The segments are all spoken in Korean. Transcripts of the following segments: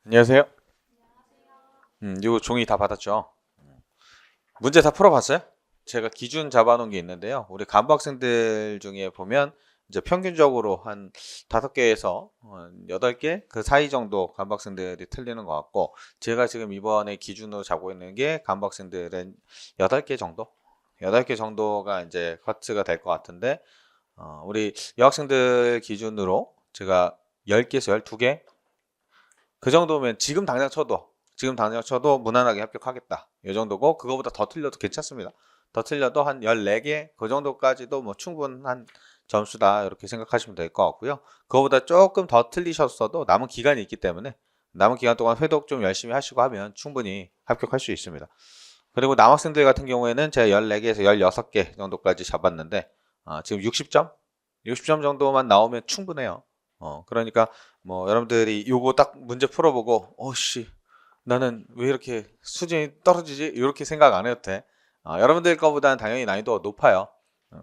안녕하세요. 이거 종이 다 받았죠? 문제 다 풀어봤어요? 제가 기준 잡아놓은 게 있는데요. 우리 간부 학생들 중에 보면 이제 평균적으로 한 5개에서 8개 그 사이 정도 간부 학생들이 틀리는 것 같고, 제가 지금 이번에 기준으로 잡고 있는 게 간부 학생들은 8개 정도? 8개 정도가 이제 커트가 될 것 같은데, 우리 여학생들 기준으로 제가 10개에서 12개 그 정도면 지금 당장 쳐도 무난하게 합격하겠다. 이 정도고, 그거보다 더 틀려도 괜찮습니다. 더 틀려도 한 14개 그 정도까지도 뭐 충분한 점수다, 이렇게 생각하시면 될 것 같고요. 그거보다 조금 더 틀리셨어도 남은 기간이 있기 때문에 남은 기간 동안 회독 좀 열심히 하시고 하면 충분히 합격할 수 있습니다. 그리고 남학생들 같은 경우에는 제가 14개에서 16개 정도까지 잡았는데, 지금 60점 정도만 나오면 충분해요. 그러니까 뭐 여러분들이 요거 딱 문제 풀어보고 어씨 나는 왜 이렇게 수준이 떨어지지? 이렇게 생각 안 해도 돼. 여러분들 거보다는 당연히 난이도가 높아요.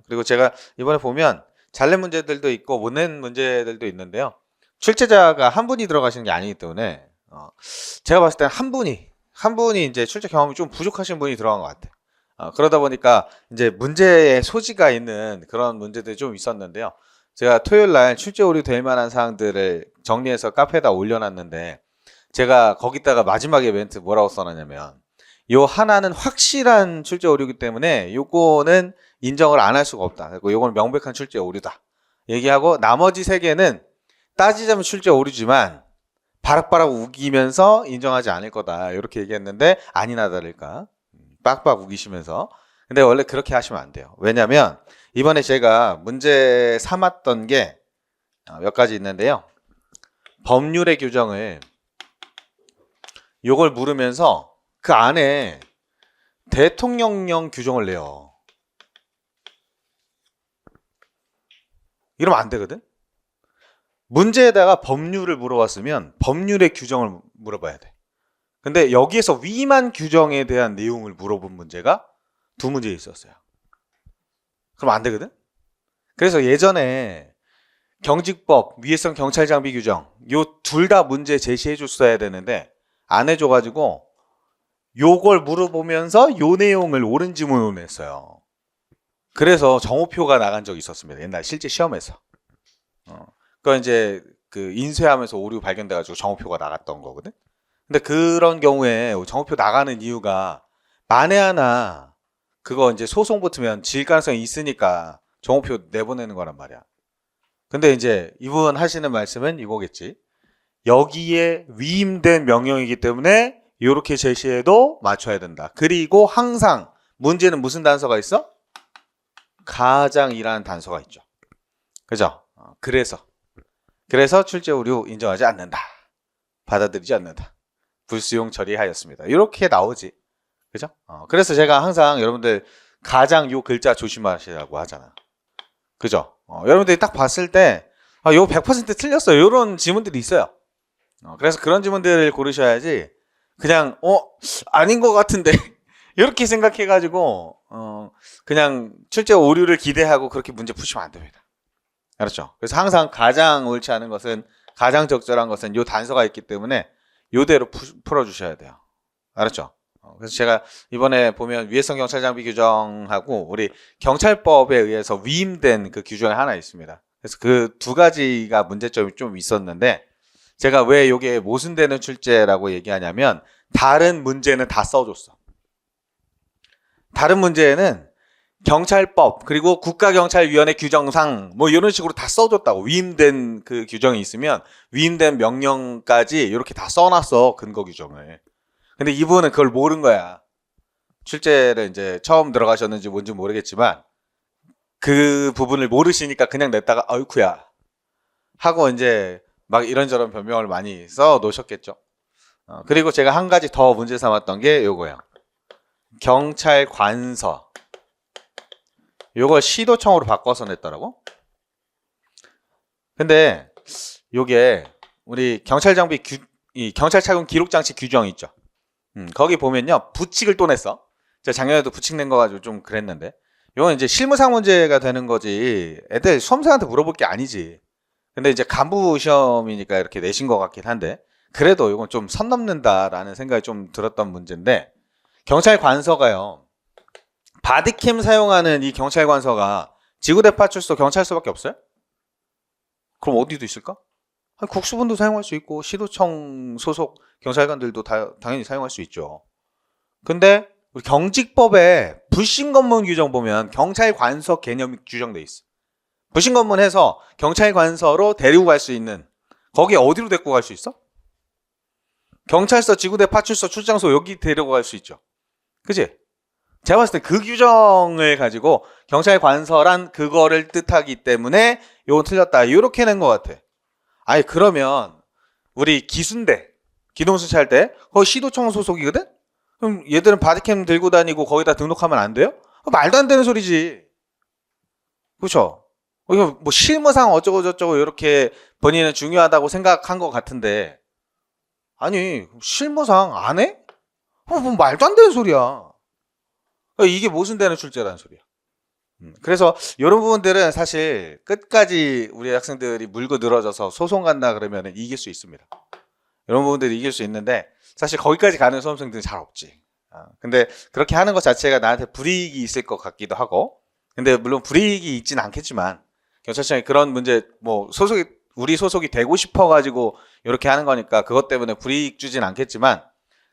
그리고 제가 이번에 보면 잘 낸 문제들도 있고 못 낸 문제들도 있는데요. 출제자가 한 분이 들어가시는 게 아니기 때문에 제가 봤을 때는 한 분이 이제 출제 경험이 좀 부족하신 분이 들어간 것 같아요. 그러다 보니까 이제 문제의 소지가 있는 그런 문제들이 좀 있었는데요. 제가 토요일 날 출제 오류 될 만한 사항들을 정리해서 카페에다 올려놨는데, 제가 거기다가 마지막에 멘트 뭐라고 써놨냐면, 요 하나는 확실한 출제 오류이기 때문에 요거는 인정을 안 할 수가 없다. 그리고 요거는 명백한 출제 오류다. 얘기하고, 나머지 3개는 따지자면 출제 오류지만 바락바락 우기면서 인정하지 않을 거다, 이렇게 얘기했는데 아니나 다를까 빡빡 우기시면서. 근데 원래 그렇게 하시면 안 돼요. 왜냐면 이번에 제가 문제 삼았던 게 몇 가지 있는데요. 법률의 규정을 요걸 물으면서 그 안에 대통령령 규정을 내요. 이러면 안 되거든. 문제에다가 법률을 물어봤으면 법률의 규정을 물어봐야 돼. 근데 여기에서 위만 규정에 대한 내용을 물어본 문제가 2문제 있었어요. 그럼 안 되거든. 그래서 예전에 경직법, 위해성 경찰 장비 규정, 요 둘 다 문제 제시해 줬어야 되는데 안 해줘가지고 요걸 물어보면서 요 내용을 옳은 지문으로 냈어요. 그래서 정오표가 나간 적이 있었습니다. 옛날 실제 시험에서. 그거 이제 그 인쇄하면서 오류 발견돼가지고 정오표가 나갔던 거거든. 근데 그런 경우에 정오표 나가는 이유가 만에 하나 그거 이제 소송 붙으면 질 가능성이 있으니까 정오표 내보내는 거란 말이야. 근데 이제 이분 하시는 말씀은 이거겠지. 여기에 위임된 명령이기 때문에 이렇게 제시해도 맞춰야 된다. 그리고 항상 문제는 무슨 단서가 있어? 가장이라는 단서가 있죠. 그죠? 그래서 출제 오류 인정하지 않는다. 받아들이지 않는다. 불수용 처리하였습니다. 이렇게 나오지. 그죠? 그래서 제가 항상 여러분들 가장 요 글자 조심하시라고 하잖아. 그죠? 여러분들이 딱 봤을 때, 요 100% 틀렸어요. 이런 지문들이 있어요. 그래서 그런 지문들을 고르셔야지, 그냥, 아닌 것 같은데. 이렇게 생각해가지고, 그냥 출제 오류를 기대하고 그렇게 문제 푸시면 안 됩니다. 알았죠? 그래서 항상 가장 옳지 않은 것은, 가장 적절한 것은 요 단서가 있기 때문에 요대로 풀어주셔야 돼요. 알았죠? 그래서 제가 이번에 보면 위해성 경찰 장비 규정하고 우리 경찰법에 의해서 위임된 그 규정이 하나 있습니다. 그래서 그 2가지가 문제점이 좀 있었는데, 제가 왜 이게 모순되는 출제라고 얘기하냐면 다른 문제는 다 써줬어. 다른 문제에는 경찰법 그리고 국가경찰위원회 규정상 뭐 이런 식으로 다 써줬다고. 위임된 그 규정이 있으면 위임된 명령까지 이렇게 다 써놨어, 근거 규정을. 근데 이분은 그걸 모른 거야. 출제를 이제 처음 들어가셨는지 뭔지 모르겠지만 그 부분을 모르시니까 그냥 냈다가 아이쿠야 하고 이제 막 이런저런 변명을 많이 써 놓으셨겠죠. 그리고 제가 한 가지 더 문제 삼았던 게 요거예요. 경찰 관서. 요걸 시도청으로 바꿔서 냈더라고. 근데 요게 우리 경찰 장비 이 경찰 착용 기록 장치 규정 있죠. 거기 보면요, 부칙을 또 냈어. 제가 작년에도 부칙 낸 거 가지고 좀 그랬는데, 이건 이제 실무상 문제가 되는 거지 애들 수험생한테 물어볼 게 아니지. 근데 이제 간부 시험이니까 이렇게 내신 것 같긴 한데, 그래도 이건 좀 선 넘는다라는 생각이 좀 들었던 문제인데, 경찰 관서가요, 바디캠 사용하는 이 경찰 관서가 지구대 파출소 경찰서밖에 없어요? 그럼 어디도 있을까? 아니, 국수본도 사용할 수 있고 시도청 소속 경찰관들도 당연히 사용할 수 있죠. 근데 우리 경직법에 불신검문 규정 보면 경찰관서 개념이 규정돼 있어. 불신검문해서 경찰관서로 데리고 갈 수 있는, 거기 어디로 데리고 갈 수 있어? 경찰서, 지구대, 파출소, 출장소 여기 데리고 갈 수 있죠. 그치? 제가 봤을 때 그 규정을 가지고 경찰관서란 그거를 뜻하기 때문에 요건 틀렸다, 이렇게 낸 것 같아. 아니 그러면 우리 기순대, 기동수사할 때 거기 시도청 소속이거든? 그럼 얘들은 바디캠 들고 다니고 거기다 등록하면 안 돼요? 말도 안 되는 소리지. 그렇죠? 이거 뭐 실무상 어쩌고 저쩌고 이렇게 본인은 중요하다고 생각한 것 같은데, 아니 실무상 안 해? 뭐 말도 안 되는 소리야. 이게 모순되는 출제라는 소리야. 그래서 이런 부분들은 사실 끝까지 우리 학생들이 물고 늘어져서 소송 간다 그러면 이길 수 있습니다. 이런 부분들이 이길 수 있는데 사실 거기까지 가는 수험생들은 잘 없지. 근데 그렇게 하는 것 자체가 나한테 불이익이 있을 것 같기도 하고, 근데 물론 불이익이 있지는 않겠지만 경찰청이 그런 문제, 뭐 우리 소속이 되고 싶어 가지고 이렇게 하는 거니까 그것 때문에 불이익 주진 않겠지만,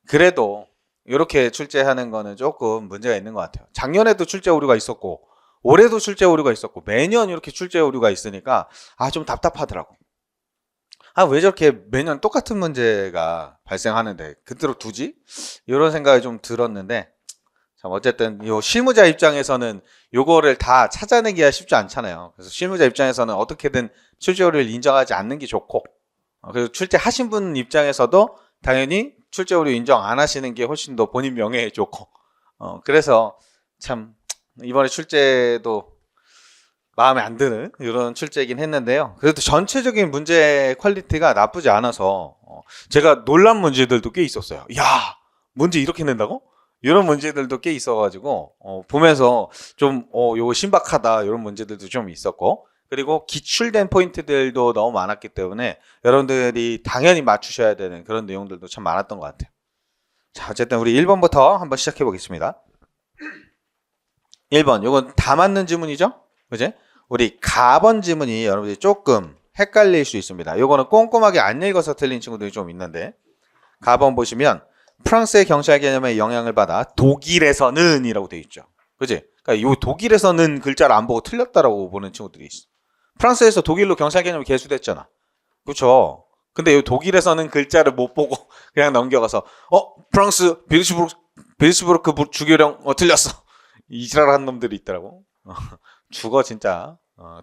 그래도 이렇게 출제하는 거는 조금 문제가 있는 것 같아요. 작년에도 출제 오류가 있었고 올해도 출제 오류가 있었고 매년 이렇게 출제 오류가 있으니까 좀 답답하더라고. 왜 저렇게 매년 똑같은 문제가 발생하는데 그대로 두지? 이런 생각이 좀 들었는데, 참 어쨌든 요 실무자 입장에서는 요거를 다 찾아내기가 쉽지 않잖아요. 그래서 실무자 입장에서는 어떻게든 출제 오류를 인정하지 않는 게 좋고, 그리고 출제하신 분 입장에서도 당연히 출제 오류 인정 안 하시는 게 훨씬 더 본인 명예에 좋고, 그래서 참 이번에 출제도 마음에 안 드는 이런 출제이긴 했는데요. 그래도 전체적인 문제 퀄리티가 나쁘지 않아서 제가 놀란 문제들도 꽤 있었어요. 야, 문제 이렇게 낸다고? 이런 문제들도 꽤 있어가지고 보면서 좀 요거 신박하다, 이런 문제들도 좀 있었고, 그리고 기출된 포인트들도 너무 많았기 때문에 여러분들이 당연히 맞추셔야 되는 그런 내용들도 참 많았던 것 같아요. 자, 어쨌든 우리 1번부터 한번 시작해 보겠습니다. 1번, 요건 다 맞는 지문이죠? 그지? 우리 가번 지문이 여러분들이 조금 헷갈릴 수 있습니다. 요거는 꼼꼼하게 안 읽어서 틀린 친구들이 좀 있는데, 가번 보시면 프랑스의 경찰 개념에 영향을 받아 독일에서는 이라고 되어 있죠. 그지? 그러니까 요 독일에서는 글자를 안 보고 틀렸다라고 보는 친구들이 있어. 프랑스에서 독일로 경찰 개념이 개수됐잖아. 그렇죠? 근데 요 독일에서는 글자를 못 보고 그냥 넘겨가서 프랑스 빌스부르크 주교령 틀렸어. 이지랄한 놈들이 있더라고. 죽어 진짜.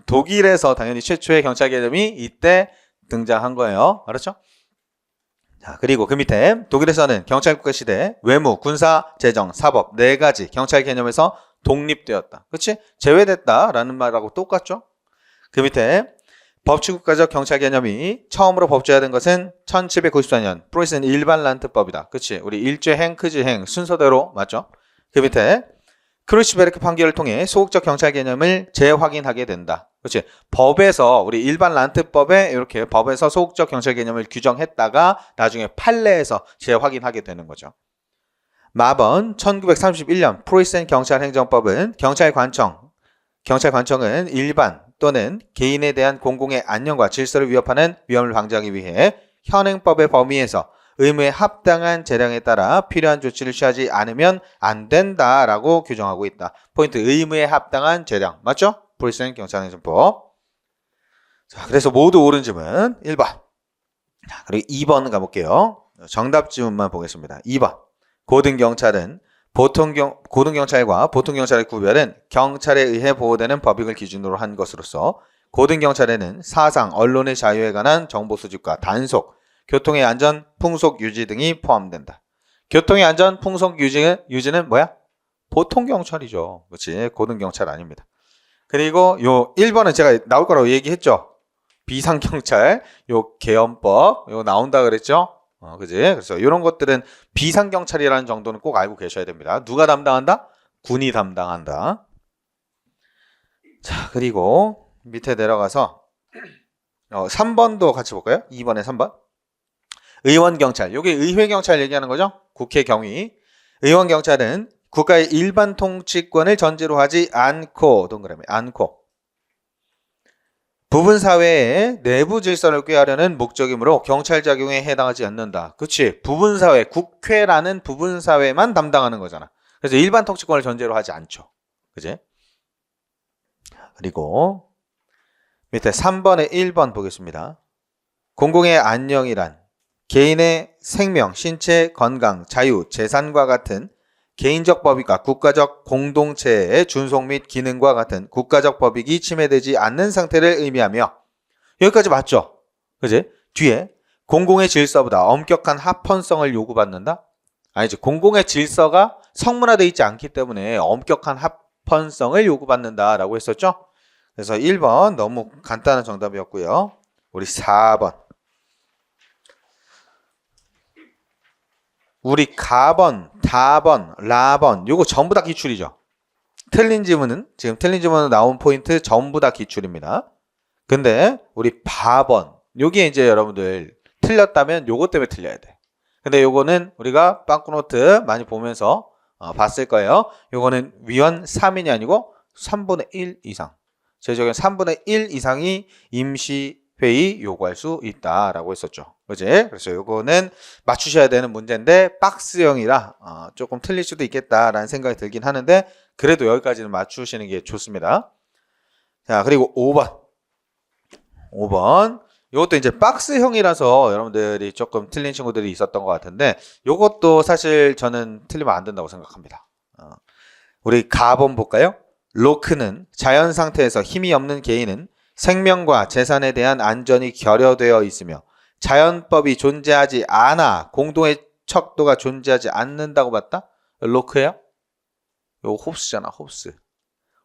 독일에서 당연히 최초의 경찰 개념이 이때 등장한 거예요. 알았죠? 자, 그리고 그 밑에 독일에서는 경찰국가 시대 외무, 군사, 재정, 사법 4가지 경찰 개념에서 독립되었다. 그렇지? 제외됐다라는 말하고 똑같죠? 그 밑에 법치국가적 경찰 개념이 처음으로 법제화된 것은 1794년 프로이센 일반란트법이다. 그렇지? 우리 일제행, 크지행 순서대로 맞죠? 그 밑에 크루이츠베르크 판결을 통해 소극적 경찰 개념을 재확인하게 된다. 그렇지? 법에서 우리 일반 란트법에 이렇게 법에서 소극적 경찰 개념을 규정했다가 나중에 판례에서 재확인하게 되는 거죠. 마번 1931년 프로이센 경찰행정법은 경찰관청은 일반 또는 개인에 대한 공공의 안녕과 질서를 위협하는 위험을 방지하기 위해 현행법의 범위에서 의무에 합당한 재량에 따라 필요한 조치를 취하지 않으면 안 된다라고 규정하고 있다. 포인트, 의무에 합당한 재량. 맞죠? 프로이센 경찰행정법. 자, 그래서 모두 옳은 질문 1번. 자, 그리고 2번 가볼게요. 정답 지문만 보겠습니다. 2번. 고등경찰과 보통경찰의 구별은 경찰에 의해 보호되는 법익을 기준으로 한 것으로서 고등경찰에는 사상, 언론의 자유에 관한 정보 수집과 단속, 교통의 안전, 풍속 유지 등이 포함된다. 교통의 안전, 풍속 유지는 뭐야? 보통경찰이죠. 그렇지? 고등경찰 아닙니다. 그리고 요 1번은 제가 나올 거라고 얘기했죠. 비상경찰, 요 개헌법, 요 나온다 그랬죠? 그지? 그래서 이런 것들은 비상경찰이라는 정도는 꼭 알고 계셔야 됩니다. 누가 담당한다? 군이 담당한다. 자, 그리고 밑에 내려가서 3번도 같이 볼까요? 2번에 3번. 의원 경찰. 요게 의회 경찰 얘기하는 거죠. 국회 경위. 의원 경찰은 국가의 일반 통치권을 전제로 하지 않고 동그라미 않고 부분 사회의 내부 질서를 꾀하려는 목적이므로 경찰 작용에 해당하지 않는다. 그치? 부분 사회, 국회라는 부분 사회만 담당하는 거잖아. 그래서 일반 통치권을 전제로 하지 않죠. 그치? 그리고 밑에 3번에 1번 보겠습니다. 공공의 안녕이란 개인의 생명, 신체, 건강, 자유, 재산과 같은 개인적 법익과 국가적 공동체의 준속 및 기능과 같은 국가적 법익이 침해되지 않는 상태를 의미하며 여기까지 맞죠? 그지? 뒤에 공공의 질서보다 엄격한 합헌성을 요구받는다? 아니지. 공공의 질서가 성문화되어 있지 않기 때문에 엄격한 합헌성을 요구받는다라고 했었죠? 그래서 1번 너무 간단한 정답이었고요. 우리 4번. 우리 가번, 다번, 라번 요거 전부 다 기출이죠. 틀린 지문은 지금 틀린 지문으로 나온 포인트 전부 다 기출입니다. 근데 우리 바번 요게 이제 여러분들 틀렸다면 요거 때문에 틀려야 돼. 근데 요거는 우리가 빵꾸노트 많이 보면서 봤을 거예요. 요거는 위원 3인이 아니고 3분의 1 이상. 제적은 3분의 1 이상이 임시회의 요구할 수 있다라고 했었죠. 그지? 그래서 요거는 맞추셔야 되는 문제인데 박스형이라 조금 틀릴 수도 있겠다라는 생각이 들긴 하는데 그래도 여기까지는 맞추시는 게 좋습니다. 자, 그리고 5번. 5번. 요것도 이제 박스형이라서 여러분들이 조금 틀린 친구들이 있었던 것 같은데 요것도 사실 저는 틀리면 안 된다고 생각합니다. 우리 가번 볼까요? 로크는 자연 상태에서 힘이 없는 개인은 생명과 재산에 대한 안전이 결여되어 있으며 자연법이 존재하지 않아 공동의 척도가 존재하지 않는다고 봤다? 로크예요? 이거 홉스잖아. 홉스.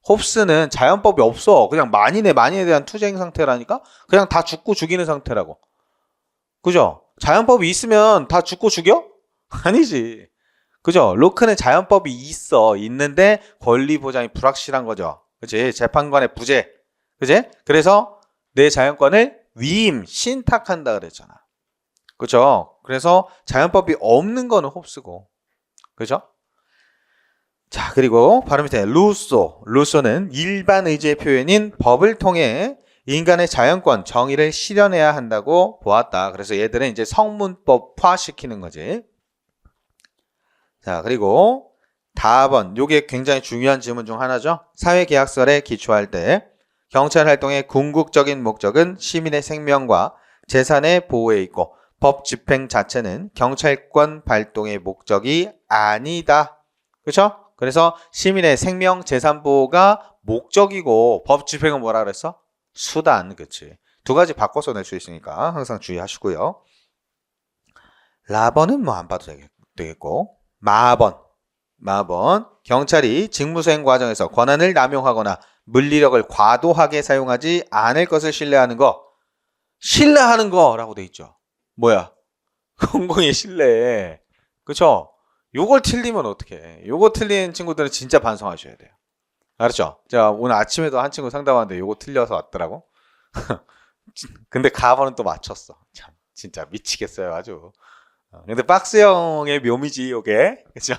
홉스는 자연법이 없어. 그냥 만인에 대한 투쟁 상태라니까? 그냥 다 죽고 죽이는 상태라고. 그죠? 자연법이 있으면 다 죽고 죽여? 아니지. 그죠? 로크는 자연법이 있는데 권리 보장이 불확실한 거죠. 그치? 재판관의 부재. 그치? 그래서 내 자연권을 위임, 신탁한다 그랬잖아. 그죠? 그래서 자연법이 없는 거는 홉스고. 그죠? 자, 그리고 바로 밑에 루소. 루소는 일반 의지의 표현인 법을 통해 인간의 자연권, 정의를 실현해야 한다고 보았다. 그래서 얘들은 이제 성문법화시키는 거지. 자, 그리고 다번. 요게 굉장히 중요한 질문 중 하나죠. 사회계약설에 기초할 때 경찰 활동의 궁극적인 목적은 시민의 생명과 재산의 보호에 있고 법 집행 자체는 경찰권 발동의 목적이 아니다. 그렇죠? 그래서 시민의 생명, 재산 보호가 목적이고 법 집행은 뭐라 그랬어? 수단. 그치? 두 가지 바꿔서 낼 수 있으니까 항상 주의하시고요. 라번은 뭐 안 봐도 되겠고 마번. 경찰이 직무수행 과정에서 권한을 남용하거나 물리력을 과도하게 사용하지 않을 것을 신뢰하는 거. 신뢰하는 거라고 돼 있죠. 뭐야? 공공의 신뢰. 그쵸? 요걸 틀리면 어떡해. 요거 틀린 친구들은 진짜 반성하셔야 돼요. 알았죠? 제가 오늘 아침에도 한 친구 상담하는데 요거 틀려서 왔더라고. 근데 가번은 또 맞췄어. 참 진짜 미치겠어요 아주. 근데 박스형의 묘미지 요게. 그죠?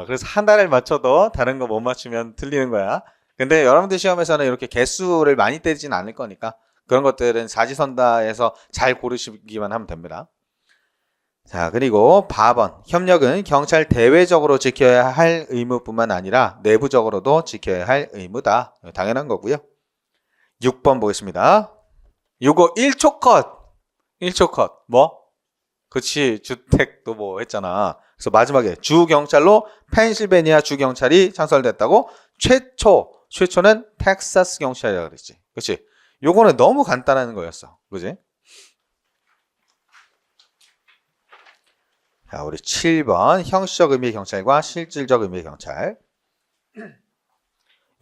그래서 하나를 맞춰도 다른 거 못 맞추면 틀리는 거야. 근데 여러분들 시험에서는 이렇게 개수를 많이 떼진 않을 거니까 그런 것들은 사지선다에서 잘 고르시기만 하면 됩니다. 자, 그리고 바번. 협력은 경찰 대외적으로 지켜야 할 의무뿐만 아니라 내부적으로도 지켜야 할 의무다. 당연한 거고요. 6번 보겠습니다. 요거 1초 컷. 1초 컷. 뭐? 그치. 주택도 뭐 했잖아. 그래서 마지막에 주경찰로 펜실베니아 주경찰이 창설됐다고? 최초는 텍사스 경찰이라고 그랬지. 그치? 요거는 너무 간단한 거였어. 그치? 자, 우리 7번 형식적 의미의 경찰과 실질적 의미의 경찰.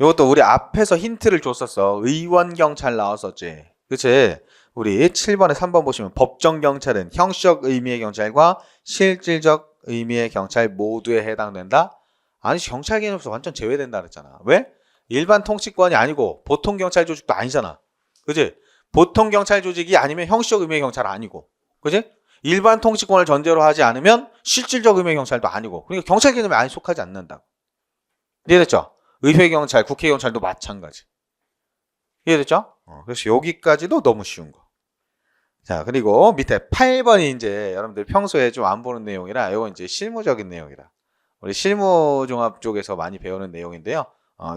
이것도 우리 앞에서 힌트를 줬었어. 의원 경찰 나왔었지. 그치? 우리 7번에 3번 보시면 법정 경찰은 형식적 의미의 경찰과 실질적 의미의 경찰 모두에 해당된다? 아니, 경찰 개념에서 완전 제외된다 그랬잖아. 왜? 일반 통치권이 아니고 보통 경찰 조직도 아니잖아. 그치? 보통 경찰 조직이 아니면 형식적 의미의 경찰 아니고. 그치? 일반 통치권을 전제로 하지 않으면 실질적 의미의 경찰도 아니고, 그러니까 경찰 개념에 아예 속하지 않는다. 이해됐죠? 의회 경찰, 국회 경찰도 마찬가지. 이해됐죠? 그래서 여기까지도 너무 쉬운 거. 자, 그리고 밑에 8번이 이제 여러분들 평소에 좀 안 보는 내용이라 이건 이제 실무적인 내용이라. 우리 실무종합 쪽에서 많이 배우는 내용인데요.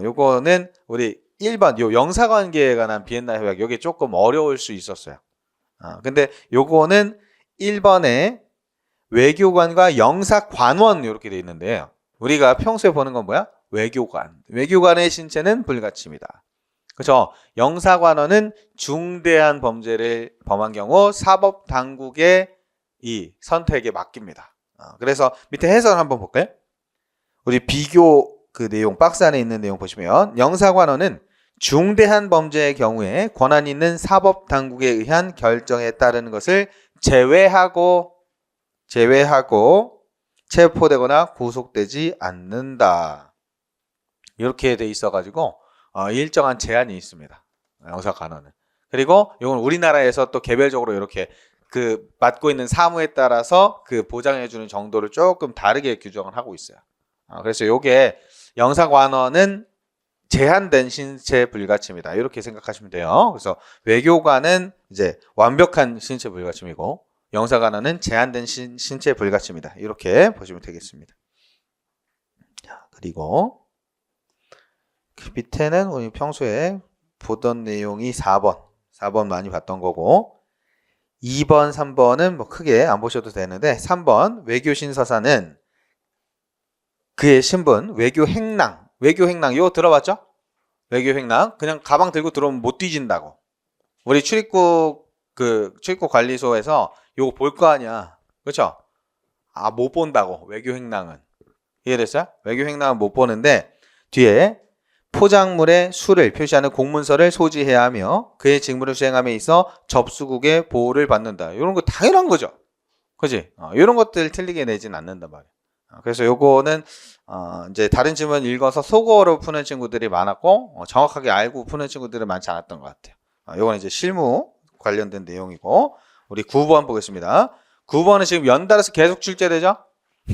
요거는 우리 1번 요 영사관계에 관한 비엔나 협약 요게 조금 어려울 수 있었어요. 근데 요거는 1번에 외교관과 영사관원 이렇게 돼 있는데요. 우리가 평소에 보는 건 뭐야? 외교관. 외교관의 신체는 불가침이다. 그렇죠? 영사관원은 중대한 범죄를 범한 경우 사법당국의 이 선택에 맡깁니다. 그래서 밑에 해설 한번 볼까요? 우리 비교 그 내용 박스 안에 있는 내용 보시면 영사관원은 중대한 범죄의 경우에 권한 있는 사법당국에 의한 결정에 따르는 것을 제외하고 체포되거나 구속되지 않는다. 이렇게 돼 있어가지고 일정한 제한이 있습니다. 영사관원은. 그리고 이건 우리나라에서 또 개별적으로 이렇게 그 맡고 있는 사무에 따라서 그 보장해주는 정도를 조금 다르게 규정을 하고 있어요. 그래서 이게 영사관원은 제한된 신체 불가침이다. 이렇게 생각하시면 돼요. 그래서 외교관은 이제 완벽한 신체 불가침이고 영사관원은 제한된 신체 불가침이다. 이렇게 보시면 되겠습니다. 자, 그리고 그 밑에는 우리 평소에 보던 내용이 4번 많이 봤던 거고 2번, 3번은 뭐 크게 안 보셔도 되는데 3번 외교신서사는 그의 신분, 외교행랑 이거 들어봤죠? 외교행랑 그냥 가방 들고 들어오면 못 뒤진다고. 우리 출입국 관리소에서 이거 볼 거 아니야. 그렇죠? 못 본다고. 외교행랑은. 이해됐어요? 외교행랑은 못 보는데 뒤에 포장물에 수를 표시하는 공문서를 소지해야 하며 그의 직무를 수행함에 있어 접수국의 보호를 받는다. 이런 거 당연한 거죠. 그지? 이런 것들 틀리게 내진 않는단 말이야. 그래서 요거는 이제 다른 질문 읽어서 속어로 푸는 친구들이 많았고 정확하게 알고 푸는 친구들은 많지 않았던 것 같아요. 요거는 이제 실무 관련된 내용이고 우리 9번 보겠습니다. 9번은 지금 연달아서 계속 출제되죠?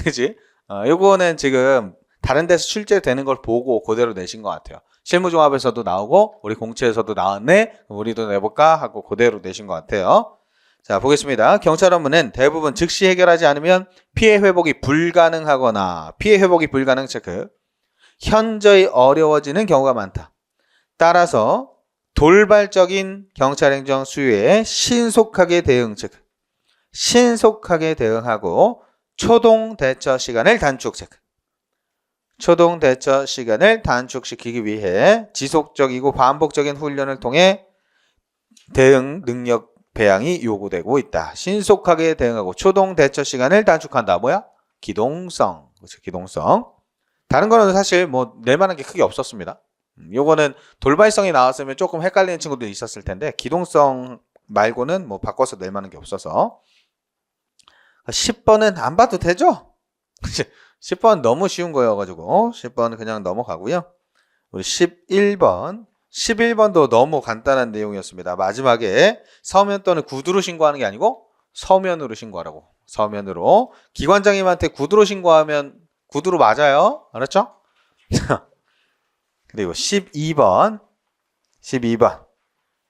그지? 요거는 지금 다른 데서 출제되는 걸 보고 그대로 내신 것 같아요. 실무종합에서도 나오고 우리 공채에서도 나왔네. 우리도 내볼까 하고 그대로 내신 것 같아요. 자, 보겠습니다. 경찰 업무는 대부분 즉시 해결하지 않으면 피해 회복이 불가능하거나 피해 회복이 불가능 체크 현저히 어려워지는 경우가 많다. 따라서 돌발적인 경찰행정 수요에 신속하게 대응 체크 신속하게 대응하고 초동 대처 시간을 단축 체크 초동 대처 시간을 단축시키기 위해 지속적이고 반복적인 훈련을 통해 대응 능력 배양이 요구되고 있다. 신속하게 대응하고 초동 대처 시간을 단축한다. 뭐야? 기동성. 그렇죠. 기동성. 다른 거는 사실 뭐 낼만한 게 크게 없었습니다. 요거는 돌발성이 나왔으면 조금 헷갈리는 친구들이 있었을 텐데 기동성 말고는 뭐 바꿔서 낼만한 게 없어서 10번은 안 봐도 되죠? 10번 너무 쉬운 거여가지고 10번 그냥 넘어가고요. 우리 11번도 너무 간단한 내용이었습니다. 마지막에 서면 또는 구두로 신고하는 게 아니고 서면으로 신고하라고. 서면으로. 기관장님한테 구두로 신고하면 구두로 맞아요. 알았죠? 그리고 12번.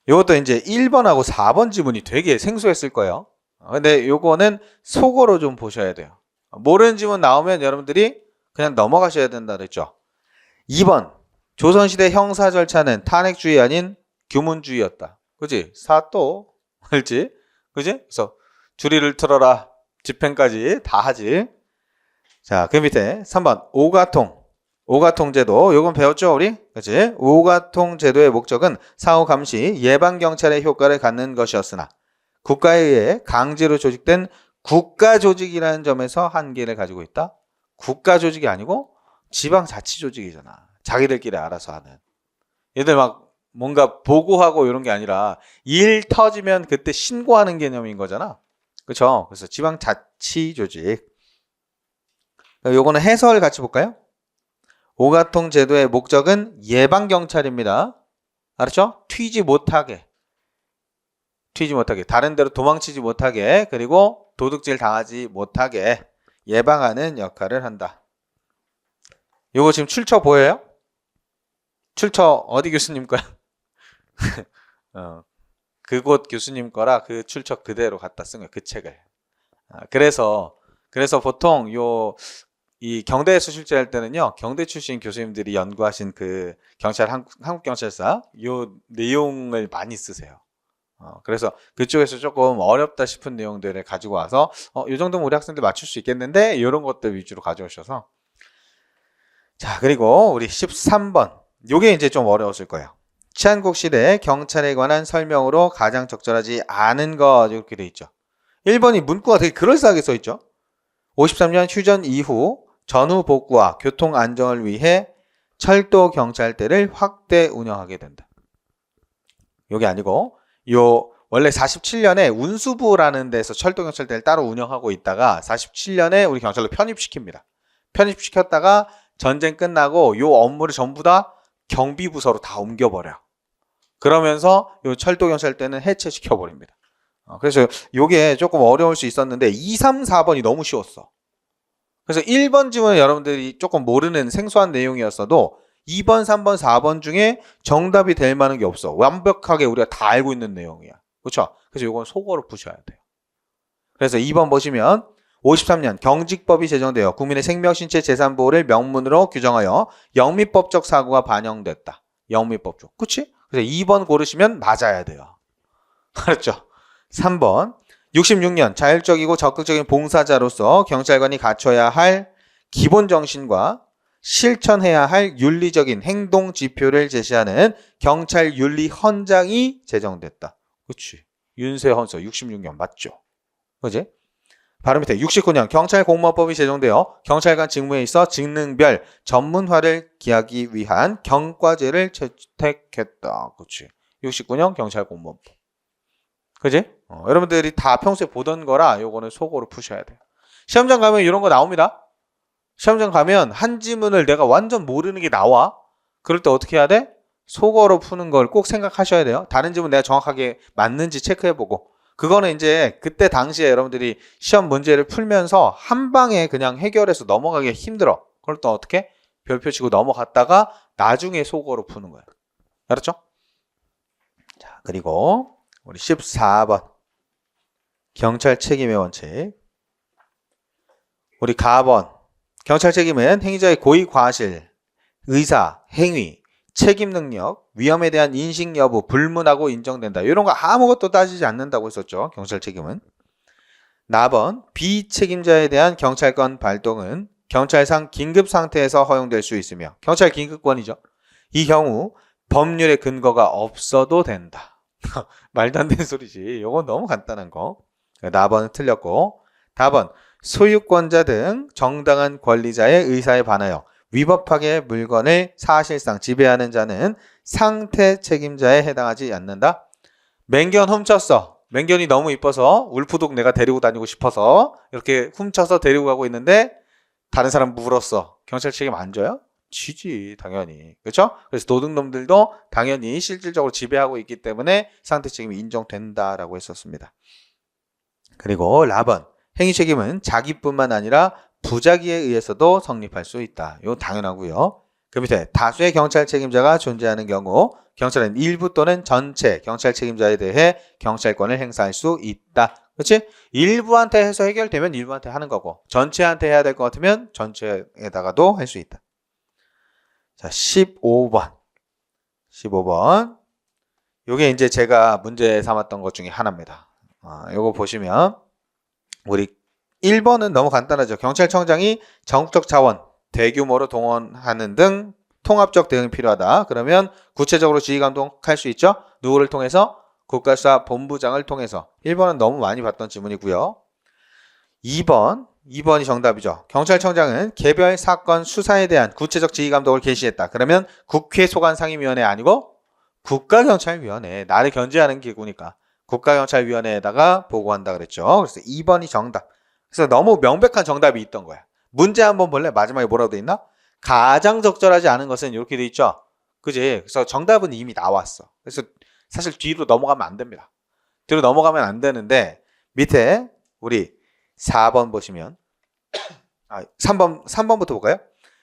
이것도 이제 1번하고 4번 지문이 되게 생소했을 거예요. 근데 요거는 속어로 좀 보셔야 돼요. 모르는 지문 나오면 여러분들이 그냥 넘어가셔야 된다 그랬죠. 2번. 조선시대 형사 절차는 탄핵주의 아닌 규문주의였다. 그지? 사또. 알지? 그지? 그래서 주리를 틀어라. 집행까지 다 하지. 자, 그 밑에 3번. 오가통제도. 요건 배웠죠, 우리? 그지? 오가통제도의 목적은 사후 감시, 예방경찰의 효과를 갖는 것이었으나 국가에 의해 강제로 조직된 국가조직이라는 점에서 한계를 가지고 있다. 국가조직이 아니고 지방자치조직이잖아. 자기들끼리 알아서 하는. 얘들 막 뭔가 보고하고 이런 게 아니라 일 터지면 그때 신고하는 개념인 거잖아. 그렇죠? 그래서 지방자치조직. 요거는 해설 같이 볼까요? 오가통 제도의 목적은 예방경찰입니다. 알았죠? 튀지 못하게. 다른 데로 도망치지 못하게. 그리고 도둑질 당하지 못하게 예방하는 역할을 한다. 요거 지금 출처 보여요? 출처 어디 교수님 거야? 그곳 교수님 거라 그 출처 그대로 갖다 쓴 거예요. 그 책을. 그래서 보통 이 경대 수실제 할 때는요, 경대 출신 교수님들이 연구하신 그 한국 경찰사 요 내용을 많이 쓰세요. 그래서 그쪽에서 조금 어렵다 싶은 내용들을 가지고 와서 이 정도면 우리 학생들 맞출 수 있겠는데 이런 것들 위주로 가져오셔서. 자, 그리고 우리 13번 요게 이제 좀 어려웠을 거예요. 치안국 시대 경찰에 관한 설명으로 가장 적절하지 않은 것 이렇게 돼 있죠. 1번이 문구가 되게 그럴싸하게 써 있죠. 53년 휴전 이후 전후 복구와 교통 안정을 위해 철도 경찰대를 확대 운영하게 된다. 요게 아니고 원래 47년에 운수부라는 데서 철도 경찰대를 따로 운영하고 있다가 47년에 우리 경찰로 편입시킵니다. 편입시켰다가 전쟁 끝나고 요 업무를 전부 다 경비부서로 다 옮겨버려. 그러면서 요 철도 경찰대는 해체시켜 버립니다. 그래서 요게 조금 어려울 수 있었는데 2, 3, 4번이 너무 쉬웠어. 그래서 1번 지문은 여러분들이 조금 모르는 생소한 내용이었어도 2번, 3번, 4번 중에 정답이 될 만한 게 없어. 완벽하게 우리가 다 알고 있는 내용이야. 그렇죠? 그래서 요건 속어로 푸셔야 돼요. 그래서 2번 보시면 53년 경직법이 제정되어 국민의 생명, 신체, 재산 보호를 명문으로 규정하여 영미법적 사고가 반영됐다. 영미법적. 그치? 그래서 2번 고르시면 맞아야 돼요. 알았죠? 3번 66년 자율적이고 적극적인 봉사자로서 경찰관이 갖춰야 할 기본 정신과 실천해야 할 윤리적인 행동 지표를 제시하는 경찰 윤리 헌장이 제정됐다. 그렇지. 윤세 헌서 66년 맞죠? 그지? 바로 밑에 69년 경찰 공무원법이 제정되어 경찰관 직무에 있어 직능별 전문화를 기하기 위한 경과제를 채택했다. 그렇지. 69년 경찰 공무원법. 그지? 여러분들이 다 평소에 보던 거라 요거는 속어로 푸셔야 돼요. 시험장 가면 이런 거 나옵니다. 시험장 가면 한 지문을 내가 완전 모르는 게 나와. 그럴 때 어떻게 해야 돼? 속어로 푸는 걸 꼭 생각하셔야 돼요. 다른 지문 내가 정확하게 맞는지 체크해보고. 그거는 이제 그때 당시에 여러분들이 시험 문제를 풀면서 한 방에 그냥 해결해서 넘어가기 힘들어. 그럴 때 어떻게? 별표 치고 넘어갔다가 나중에 속어로 푸는 거예요. 알았죠? 자, 그리고 우리 14번 경찰 책임의 원칙. 우리 가번 경찰 책임은 행위자의 고의 과실, 의사, 행위, 책임 능력, 위험에 대한 인식 여부, 불문하고 인정된다. 이런 거 아무것도 따지지 않는다고 했었죠. 경찰 책임은. 나번 비책임자에 대한 경찰권 발동은 경찰상 긴급 상태에서 허용될 수 있으며 경찰 긴급권이죠. 이 경우 법률의 근거가 없어도 된다. 말도 안 되는 소리지. 이건 너무 간단한 거. 나번은 틀렸고. 다번 소유권자 등 정당한 권리자의 의사에 반하여 위법하게 물건을 사실상 지배하는 자는 상태 책임자에 해당하지 않는다. 맹견 훔쳤어. 맹견이 너무 이뻐서 울프독 내가 데리고 다니고 싶어서 이렇게 훔쳐서 데리고 가고 있는데 다른 사람 물었어. 경찰 책임 안 져요? 지지 당연히. 그렇죠? 그래서 도둑놈들도 당연히 실질적으로 지배하고 있기 때문에 상태 책임이 인정된다라고 했었습니다. 그리고 라번 행위 책임은 자기뿐만 아니라 부자기에 의해서도 성립할 수 있다. 이거 당연하고요. 그 밑에 다수의 경찰 책임자가 존재하는 경우 경찰은 일부 또는 전체 경찰 책임자에 대해 경찰권을 행사할 수 있다. 그렇지? 일부한테 해서 해결되면 일부한테 하는 거고 전체한테 해야 될 것 같으면 전체에다가도 할 수 있다. 자, 15번. 15번. 요게 이제 제가 문제 삼았던 것 중에 하나입니다. 요거 보시면 우리 1번은 너무 간단하죠. 경찰청장이 전국적 자원, 대규모로 동원하는 등 통합적 대응이 필요하다. 그러면 구체적으로 지휘감독할 수 있죠. 누구를 통해서? 국가수사본부장을 통해서. 1번은 너무 많이 봤던 지문이고요. 2번이 정답이죠. 경찰청장은 개별 사건 수사에 대한 구체적 지휘감독을 개시했다. 그러면 국회 소관상임위원회 아니고 국가경찰위원회. 나를 견제하는 기구니까 국가경찰위원회에다가 보고한다 그랬죠. 그래서 2번이 정답. 그래서 너무 명백한 정답이 있던 거야. 문제 한번 볼래? 마지막에 뭐라고 돼 있나? 가장 적절하지 않은 것은 이렇게 돼 있죠. 그지? 그래서 정답은 이미 나왔어. 그래서 사실 뒤로 넘어가면 안 됩니다. 뒤로 넘어가면 안 되는데 밑에 우리 4번 보시면 3번부터 볼까요?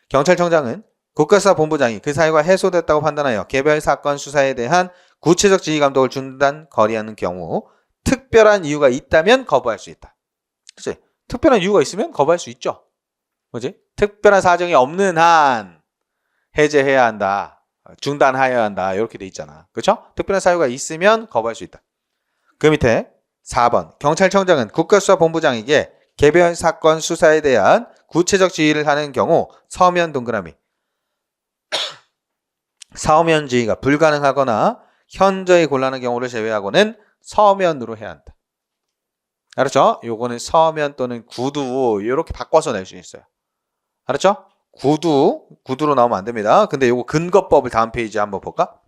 경찰청장은 국가수사본부장이 그 사유가 해소됐다고 판단하여 개별 사건 수사에 대한 구체적 지휘 감독을 중단 거리하는 경우 특별한 이유가 있다면 거부할 수 있다. 그치? 특별한 이유가 있으면 거부할 수 있죠. 그치? 특별한 사정이 없는 한 해제해야 한다. 중단하여야 한다. 이렇게 돼 있잖아. 그렇죠? 특별한 사유가 있으면 거부할 수 있다. 그 밑에 4번 경찰청장은 국가수사본부장에게 개별 사건 수사에 대한 구체적 지휘를 하는 경우 서면 동그라미 서면 지휘가 불가능하거나 현저히 곤란한 경우를 제외하고는 서면으로 해야 한다. 알았죠? 요거는 서면 또는 구두 이렇게 바꿔서 낼 수 있어요. 알았죠? 구두로 나오면 안 됩니다. 근데 요거 근거법을 다음 페이지에 한번 볼까?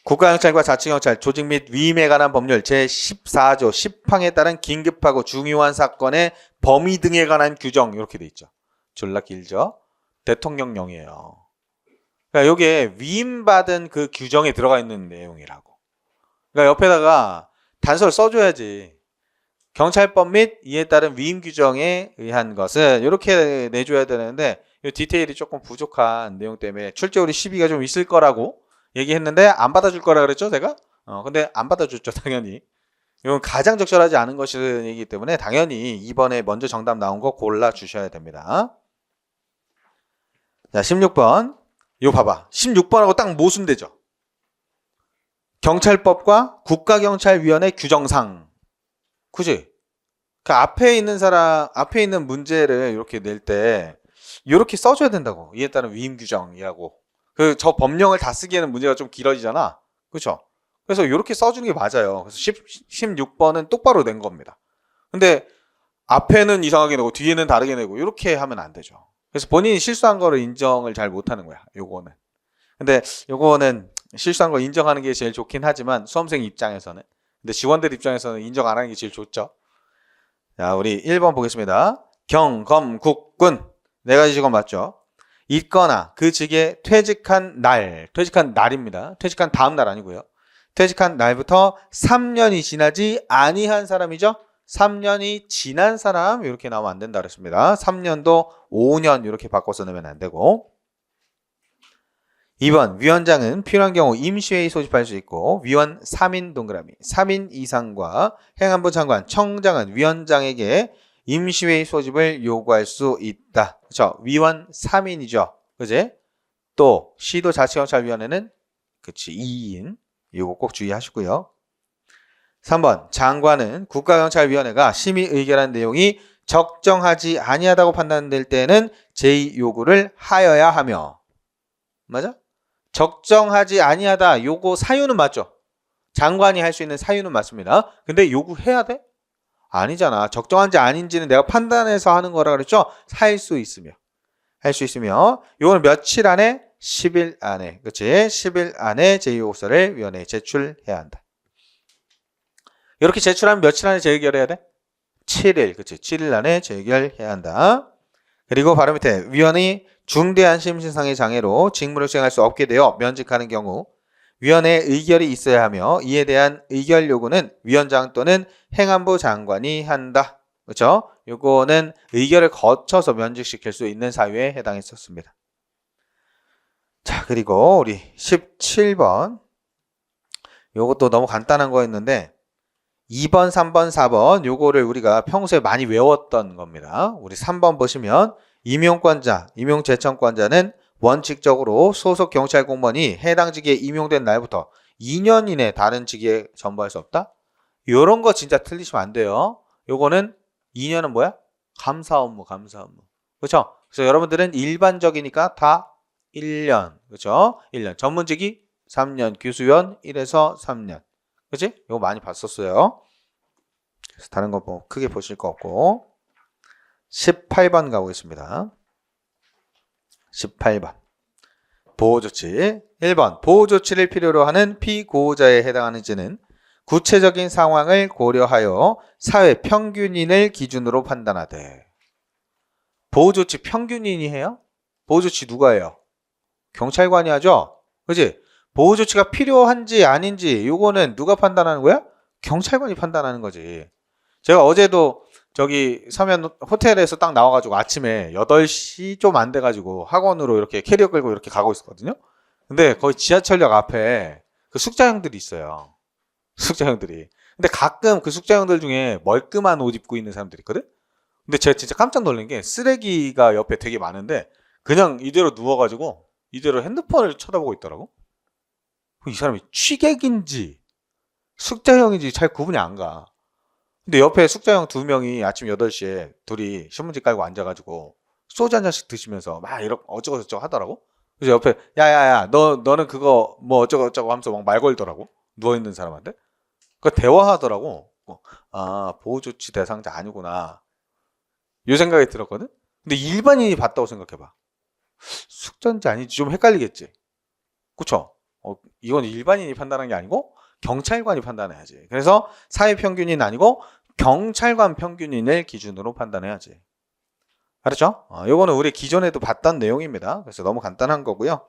국가경찰과 자치경찰 조직 및 위임에 관한 법률 제14조 10항에 따른 긴급하고 중요한 사건의 범위 등에 관한 규정 이렇게 돼 있죠. 졸라 길죠? 대통령령이에요. 그러니까 요게 위임받은 그 규정에 들어가 있는 내용이라고. 그러니까 옆에다가 단서를 써줘야지. 경찰법 및 이에 따른 위임 규정에 의한 것은 이렇게 내줘야 되는데 이 디테일이 조금 부족한 내용 때문에 출제율이 12가 좀 있을 거라고 얘기했는데 안 받아줄 거라 그랬죠 제가? 근데 안 받아줬죠 당연히. 이건 가장 적절하지 않은 것이기 때문에 당연히 이번에 먼저 정답 나온 거 골라주셔야 됩니다. 자 16번 이거 봐봐. 16번하고 딱 모순되죠. 경찰법과 국가경찰위원회 규정상 그지? 그 앞에 있는 문제를 이렇게 낼 때 이렇게 써줘야 된다고. 이에 따른 위임 규정이라고. 저 법령을 다 쓰기에는 문제가 좀 길어지잖아. 그렇죠? 그래서 이렇게 써주는 게 맞아요. 그래서 16번은 똑바로 낸 겁니다. 근데 앞에는 이상하게 내고 뒤에는 다르게 내고 이렇게 하면 안 되죠. 그래서 본인이 실수한 거를 인정을 잘 못하는 거야. 요거는. 근데 요거는 실수한 거 인정하는 게 제일 좋긴 하지만 수험생 입장에서는. 근데 지원들 입장에서는 인정 안 하는 게 제일 좋죠. 자, 우리 1번 보겠습니다. 경, 검, 국, 군. 네 가지 직원 맞죠? 있거나 그 직에 퇴직한 날입니다. 퇴직한 다음 날 아니고요. 퇴직한 날부터 3년이 지나지 아니한 사람이죠. 3년이 지난 사람 이렇게 나오면 안 된다 그랬습니다. 3년도 5년 이렇게 바꿔서 넣으면 안 되고. 2번 위원장은 필요한 경우 임시회의 소집할 수 있고 위원 3인 동그라미 3인 이상과 행안부 장관, 청장은 위원장에게 임시회의 소집을 요구할 수 있다. 그렇죠? 위원 3인이죠. 그지? 또 시도자치경찰위원회는 그치 2인. 이거 꼭 주의하시고요. 3번 장관은 국가경찰위원회가 심의 의결한 내용이 적정하지 아니하다고 판단될 때에는 제의 요구를 하여야 하며 맞아? 적정하지 아니하다 요거 사유는 맞죠? 장관이 할 수 있는 사유는 맞습니다. 근데 요구해야 돼? 아니잖아. 적정한지 아닌지는 내가 판단해서 하는 거라 그랬죠? 할 수 있으며 요거는 며칠 안에? 10일 안에. 그치? 10일 안에 제의요구서를 위원회에 제출해야 한다. 이렇게 제출하면 며칠 안에 재의결해야 돼? 7일. 그치? 7일 안에 재의결해야 한다. 그리고 바로 밑에 위원이 중대한 심신상의 장애로 직무를 수행할 수 없게 되어 면직하는 경우 위원회의 의결이 있어야 하며 이에 대한 의결 요구는 위원장 또는 행안부 장관이 한다. 그렇죠? 요거는 의결을 거쳐서 면직시킬 수 있는 사유에 해당했었습니다. 자, 그리고 우리 17번 요것도 너무 간단한 거였는데 2번, 3번, 4번 요거를 우리가 평소에 많이 외웠던 겁니다. 우리 3번 보시면 임용권자, 임용제청권자는 원칙적으로 소속 경찰 공무원이 해당 직에 임용된 날부터 2년 이내 다른 직에 전보할 수 없다? 요런 거 진짜 틀리시면 안 돼요. 요거는 2년은 뭐야? 감사 업무. 그렇죠? 그래서 여러분들은 일반적이니까 다 1년. 그렇죠? 1년. 전문직이 3년, 교수위원 1에서 3년. 그치? 이거 많이 봤었어요. 그래서 다른 거 뭐 크게 보실 거 없고. 18번 가보겠습니다. 18번. 보호조치. 1번. 보호조치를 필요로 하는 피고자에 해당하는지는 구체적인 상황을 고려하여 사회 평균인을 기준으로 판단하되. 보호조치 평균인이 해요? 보호조치 누가 해요? 경찰관이 하죠? 그치? 보호조치가 필요한지 아닌지 요거는 누가 판단하는 거야? 경찰관이 판단하는 거지. 제가 어제도 저기 서면 호텔에서 딱 나와가지고 아침에 8시 좀 안 돼가지고 학원으로 이렇게 캐리어 끌고 이렇게 가고 있었거든요. 근데 거기 지하철역 앞에 그 숙자형들이 있어요. 숙자형들이. 근데 가끔 그 숙자형들 중에 멀끔한 옷 입고 있는 사람들이 있거든? 근데 제가 진짜 깜짝 놀란 게 쓰레기가 옆에 되게 많은데 그냥 이대로 누워가지고 이대로 핸드폰을 쳐다보고 있더라고. 이 사람이 취객인지 숙자형인지 잘 구분이 안 가. 근데 옆에 숙자형 2명이 아침 8시에 둘이 신문지 깔고 앉아가지고 소주 한 잔씩 드시면서 막 이렇게 어쩌고저쩌고 하더라고. 그래서 옆에 야야야 너는 그거 뭐 어쩌고저쩌고 하면서 막 말 걸더라고. 누워있는 사람한테. 그 대화하더라고. 아 보호조치 대상자 아니구나. 이 생각이 들었거든. 근데 일반인이 봤다고 생각해봐. 숙자인지 아닌지 좀 헷갈리겠지. 그쵸? 이건 일반인이 판단한 게 아니고 경찰관이 판단해야지. 그래서 사회평균인 아니고 경찰관 평균인을 기준으로 판단해야지. 알았죠? 요거는 우리 기존에도 봤던 내용입니다. 그래서 너무 간단한 거고요.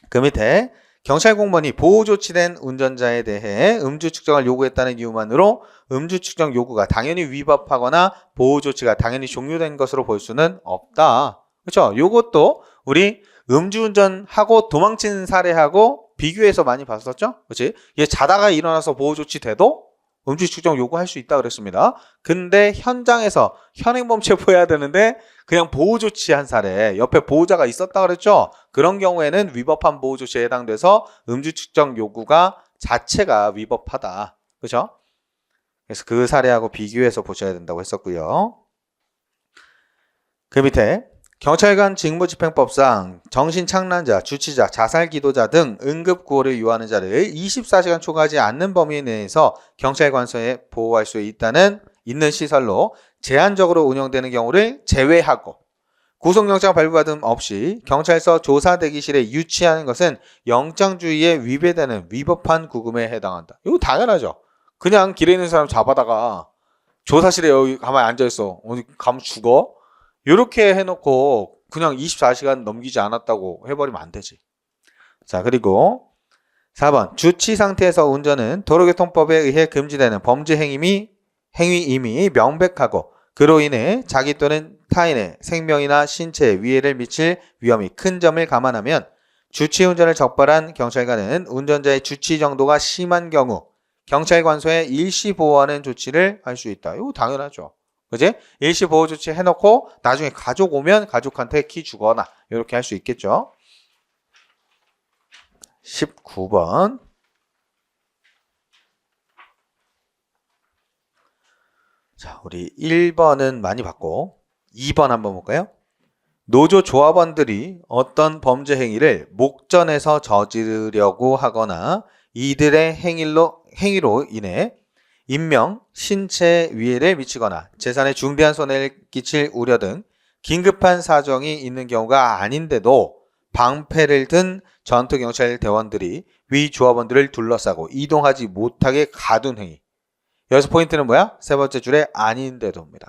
그 밑에 경찰 공무원이 보호 조치된 운전자에 대해 음주 측정을 요구했다는 이유만으로 음주 측정 요구가 당연히 위법하거나 보호 조치가 당연히 종료된 것으로 볼 수는 없다. 그렇죠? 요것도 우리 음주운전하고 도망친 사례하고 비교해서 많이 봤었죠? 그렇지? 얘 자다가 일어나서 보호 조치 돼도 음주 측정 요구할 수 있다 그랬습니다. 근데 현장에서 현행범 체포해야 되는데 그냥 보호 조치한 사례, 옆에 보호자가 있었다 그랬죠? 그런 경우에는 위법한 보호 조치에 해당돼서 음주 측정 요구가 자체가 위법하다. 그렇죠? 그래서 그 사례하고 비교해서 보셔야 된다고 했었고요. 그 밑에 경찰관 직무집행법상 정신착란자, 주치자, 자살기도자 등 응급구호를 요하는 자를 24시간 초과하지 않는 범위 내에서 경찰관서에 보호할 수 있는 시설로 제한적으로 운영되는 경우를 제외하고 구속영장 발부받음 없이 경찰서 조사대기실에 유치하는 것은 영장주의에 위배되는 위법한 구금에 해당한다. 이거 당연하죠. 그냥 길에 있는 사람 잡아다가 조사실에 여기 가만히 앉아있어. 어디 가면 죽어? 이렇게 해놓고 그냥 24시간 넘기지 않았다고 해버리면 안 되지. 자, 그리고 4번 주치 상태에서 운전은 도로교통법에 의해 금지되는 범죄 행위임이 명백하고 그로 인해 자기 또는 타인의 생명이나 신체에 위해를 미칠 위험이 큰 점을 감안하면 주치 운전을 적발한 경찰관은 운전자의 주치 정도가 심한 경우 경찰관서에 일시 보호하는 조치를 할 수 있다. 이거 당연하죠. 그지? 일시 보호 조치 해놓고 나중에 가족 오면 가족한테 키 주거나 이렇게 할 수 있겠죠. 19번. 자, 우리 1번은 많이 봤고 2번 한번 볼까요? 노조 조합원들이 어떤 범죄 행위를 목전에서 저지르려고 하거나 이들의 행위로 인해 인명, 신체 위해를 미치거나 재산에 중대한 손해를 끼칠 우려 등 긴급한 사정이 있는 경우가 아닌데도 방패를 든 전투경찰 대원들이 위 조합원들을 둘러싸고 이동하지 못하게 가둔 행위. 여기서 포인트는 뭐야? 세 번째 줄에 아닌데도입니다.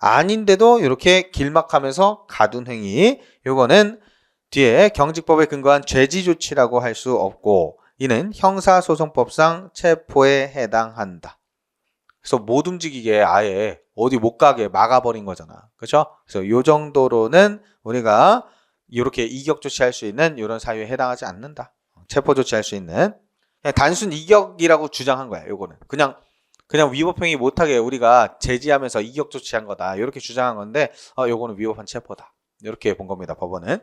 아닌데도 이렇게 길막하면서 가둔 행위. 요거는 뒤에 경직법에 근거한 죄지 조치라고 할 수 없고 이는 형사소송법상 체포에 해당한다. 그래서 못 움직이게 아예 어디 못 가게 막아버린 거잖아. 그렇죠? 그래서 이 정도로는 우리가 이렇게 이격 조치할 수 있는 이런 사유에 해당하지 않는다. 체포 조치할 수 있는 그냥 단순 이격이라고 주장한 거야. 요거는 그냥 위법행위 못하게 우리가 제지하면서 이격 조치한 거다. 이렇게 주장한 건데 요거는 위법한 체포다. 이렇게 본 겁니다. 법원은.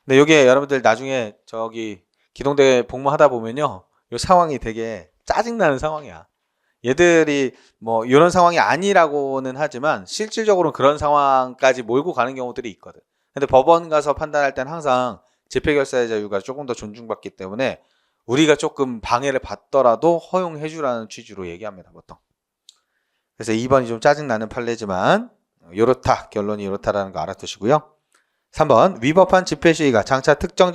근데 이게 여러분들 나중에 저기 기동대 복무하다 보면요. 이 상황이 되게 짜증나는 상황이야. 얘들이 뭐 이런 상황이 아니라고는 하지만 실질적으로는 그런 상황까지 몰고 가는 경우들이 있거든. 근데 법원 가서 판단할 때는 항상 집회결사의 자유가 조금 더 존중받기 때문에 우리가 조금 방해를 받더라도 허용해 주라는 취지로 얘기합니다. 보통. 그래서 2번이 좀 짜증나는 판례지만 요렇다. 결론이 요렇다라는 거 알아두시고요. 3번 위법한 집회 시위가 장차 특정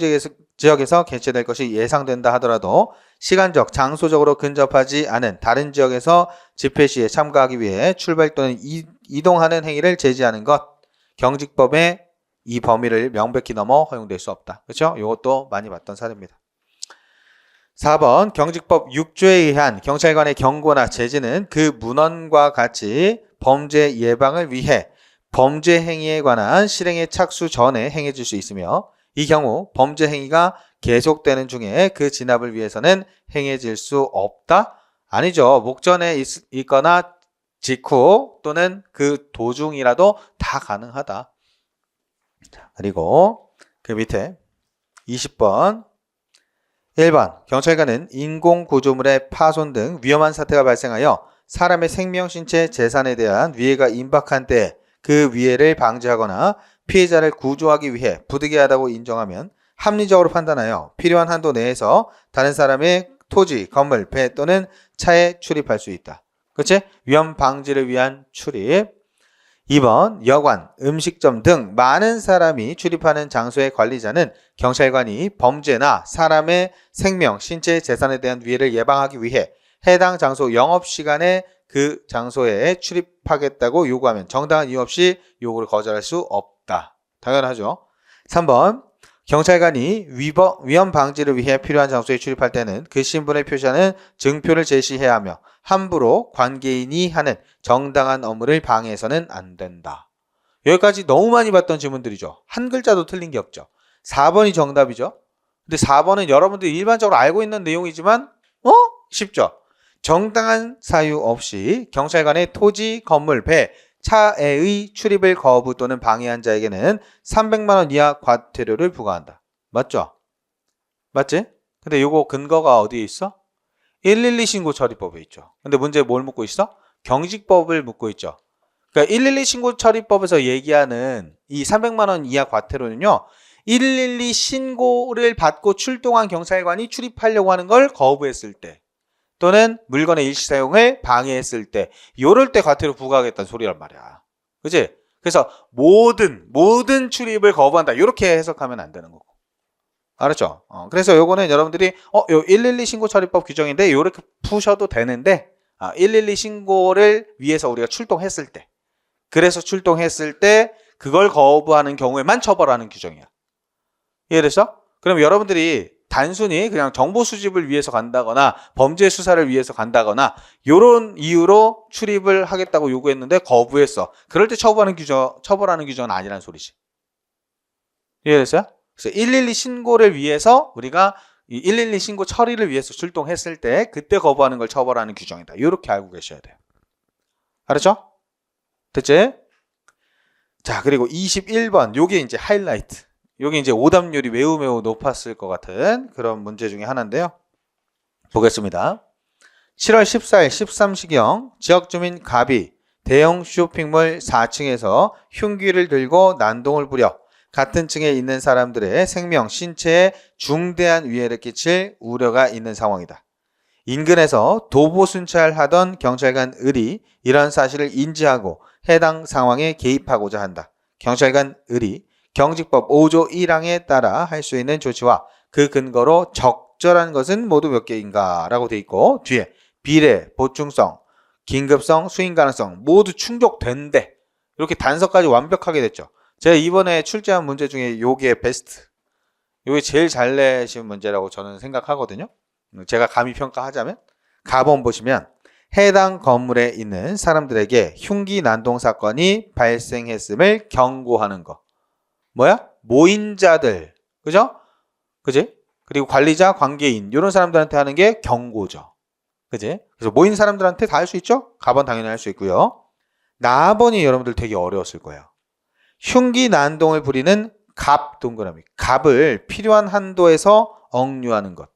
지역에서 개최될 것이 예상된다 하더라도 시간적, 장소적으로 근접하지 않은 다른 지역에서 집회 시위에 참가하기 위해 출발 또는 이동하는 행위를 제지하는 것 경직법의 이 범위를 명백히 넘어 허용될 수 없다. 그렇죠? 이것도 많이 봤던 사례입니다. 4번 경직법 6조에 의한 경찰관의 경고나 제지는 그 문헌과 같이 범죄 예방을 위해 범죄 행위에 관한 실행의 착수 전에 행해질 수 있으며 이 경우 범죄 행위가 계속되는 중에 그 진압을 위해서는 행해질 수 없다? 아니죠. 목전에 있거나 직후 또는 그 도중이라도 다 가능하다. 그리고 그 밑에 20번 1번 경찰관은 인공구조물의 파손 등 위험한 사태가 발생하여 사람의 생명, 신체, 재산에 대한 위해가 임박한 때 그 위해를 방지하거나 피해자를 구조하기 위해 부득이하다고 인정하면 합리적으로 판단하여 필요한 한도 내에서 다른 사람의 토지, 건물, 배 또는 차에 출입할 수 있다. 그치? 위험 방지를 위한 출입. 2번 여관, 음식점 등 많은 사람이 출입하는 장소의 관리자는 경찰관이 범죄나 사람의 생명, 신체, 재산에 대한 위해를 예방하기 위해 해당 장소 영업시간에 그 장소에 출입하겠다고 요구하면 정당한 이유 없이 요구를 거절할 수 없다. 당연하죠. 3번 경찰관이 위험 방지를 위해 필요한 장소에 출입할 때는 그 신분을 표시하는 증표를 제시해야 하며 함부로 관계인이 하는 정당한 업무를 방해해서는 안 된다. 여기까지 너무 많이 봤던 질문들이죠. 한 글자도 틀린 게 없죠. 4번이 정답이죠. 근데 4번은 여러분들이 일반적으로 알고 있는 내용이지만 쉽죠. 정당한 사유 없이 경찰관의 토지, 건물, 배, 차에의 출입을 거부 또는 방해한 자에게는 300만 원 이하 과태료를 부과한다. 맞죠? 맞지? 근데 요거 근거가 어디에 있어? 112 신고 처리법에 있죠. 근데 문제 뭘 묻고 있어? 경직법을 묻고 있죠. 그러니까 112 신고 처리법에서 얘기하는 이 300만 원 이하 과태료는요. 112 신고를 받고 출동한 경찰관이 출입하려고 하는 걸 거부했을 때 또는 물건의 일시 사용을 방해했을 때 요럴 때 과태료 부과하겠다는 소리란 말이야. 그치? 그래서 모든 출입을 거부한다. 이렇게 해석하면 안 되는 거고. 알았죠? 그래서 요거는 여러분들이 요 112 신고 처리법 규정인데 요렇게 푸셔도 되는데 112 신고를 위해서 우리가 출동했을 때 그래서 출동했을 때 그걸 거부하는 경우에만 처벌하는 규정이야. 이해됐어? 그럼 여러분들이 단순히 그냥 정보 수집을 위해서 간다거나 범죄 수사를 위해서 간다거나 이런 이유로 출입을 하겠다고 요구했는데 거부했어. 그럴 때 처벌하는 규정은 아니라는 소리지. 이해됐어요? 그래서 112 신고를 위해서 우리가 이 112 신고 처리를 위해서 출동했을 때 그때 거부하는 걸 처벌하는 규정이다. 이렇게 알고 계셔야 돼요. 알았죠? 됐지? 자, 그리고 21번 요게 이제 하이라이트. 여기 이제 오답률이 매우 높았을 것 같은 그런 문제 중에 하나인데요. 보겠습니다. 7월 14일 13시경 지역주민 갑이 대형 쇼핑몰 4층에서 흉기를 들고 난동을 부려 같은 층에 있는 사람들의 생명, 신체에 중대한 위해를 끼칠 우려가 있는 상황이다. 인근에서 도보 순찰하던 경찰관 을이 이런 사실을 인지하고 해당 상황에 개입하고자 한다. 경찰관 을이 경직법 5조 1항에 따라 할 수 있는 조치와 그 근거로 적절한 것은 모두 몇 개인가 라고 돼 있고 뒤에 비례, 보충성, 긴급성, 수행 가능성 모두 충족된대. 이렇게 단서까지 완벽하게 됐죠. 제가 이번에 출제한 문제 중에 요게 베스트. 요게 제일 잘 내신 문제라고 저는 생각하거든요. 제가 감히 평가하자면 가본 보시면 해당 건물에 있는 사람들에게 흉기 난동 사건이 발생했음을 경고하는 거. 뭐야? 모인자들. 그죠? 그지? 그리고 관리자, 관계인 이런 사람들한테 하는 게 경고죠. 그지? 그래서 모인 사람들한테 다 할 수 있죠? 가번 당연히 할 수 있고요. 나번이 여러분들 되게 어려웠을 거예요. 흉기 난동을 부리는 갑 동그라미. 갑을 필요한 한도에서 억류하는 것.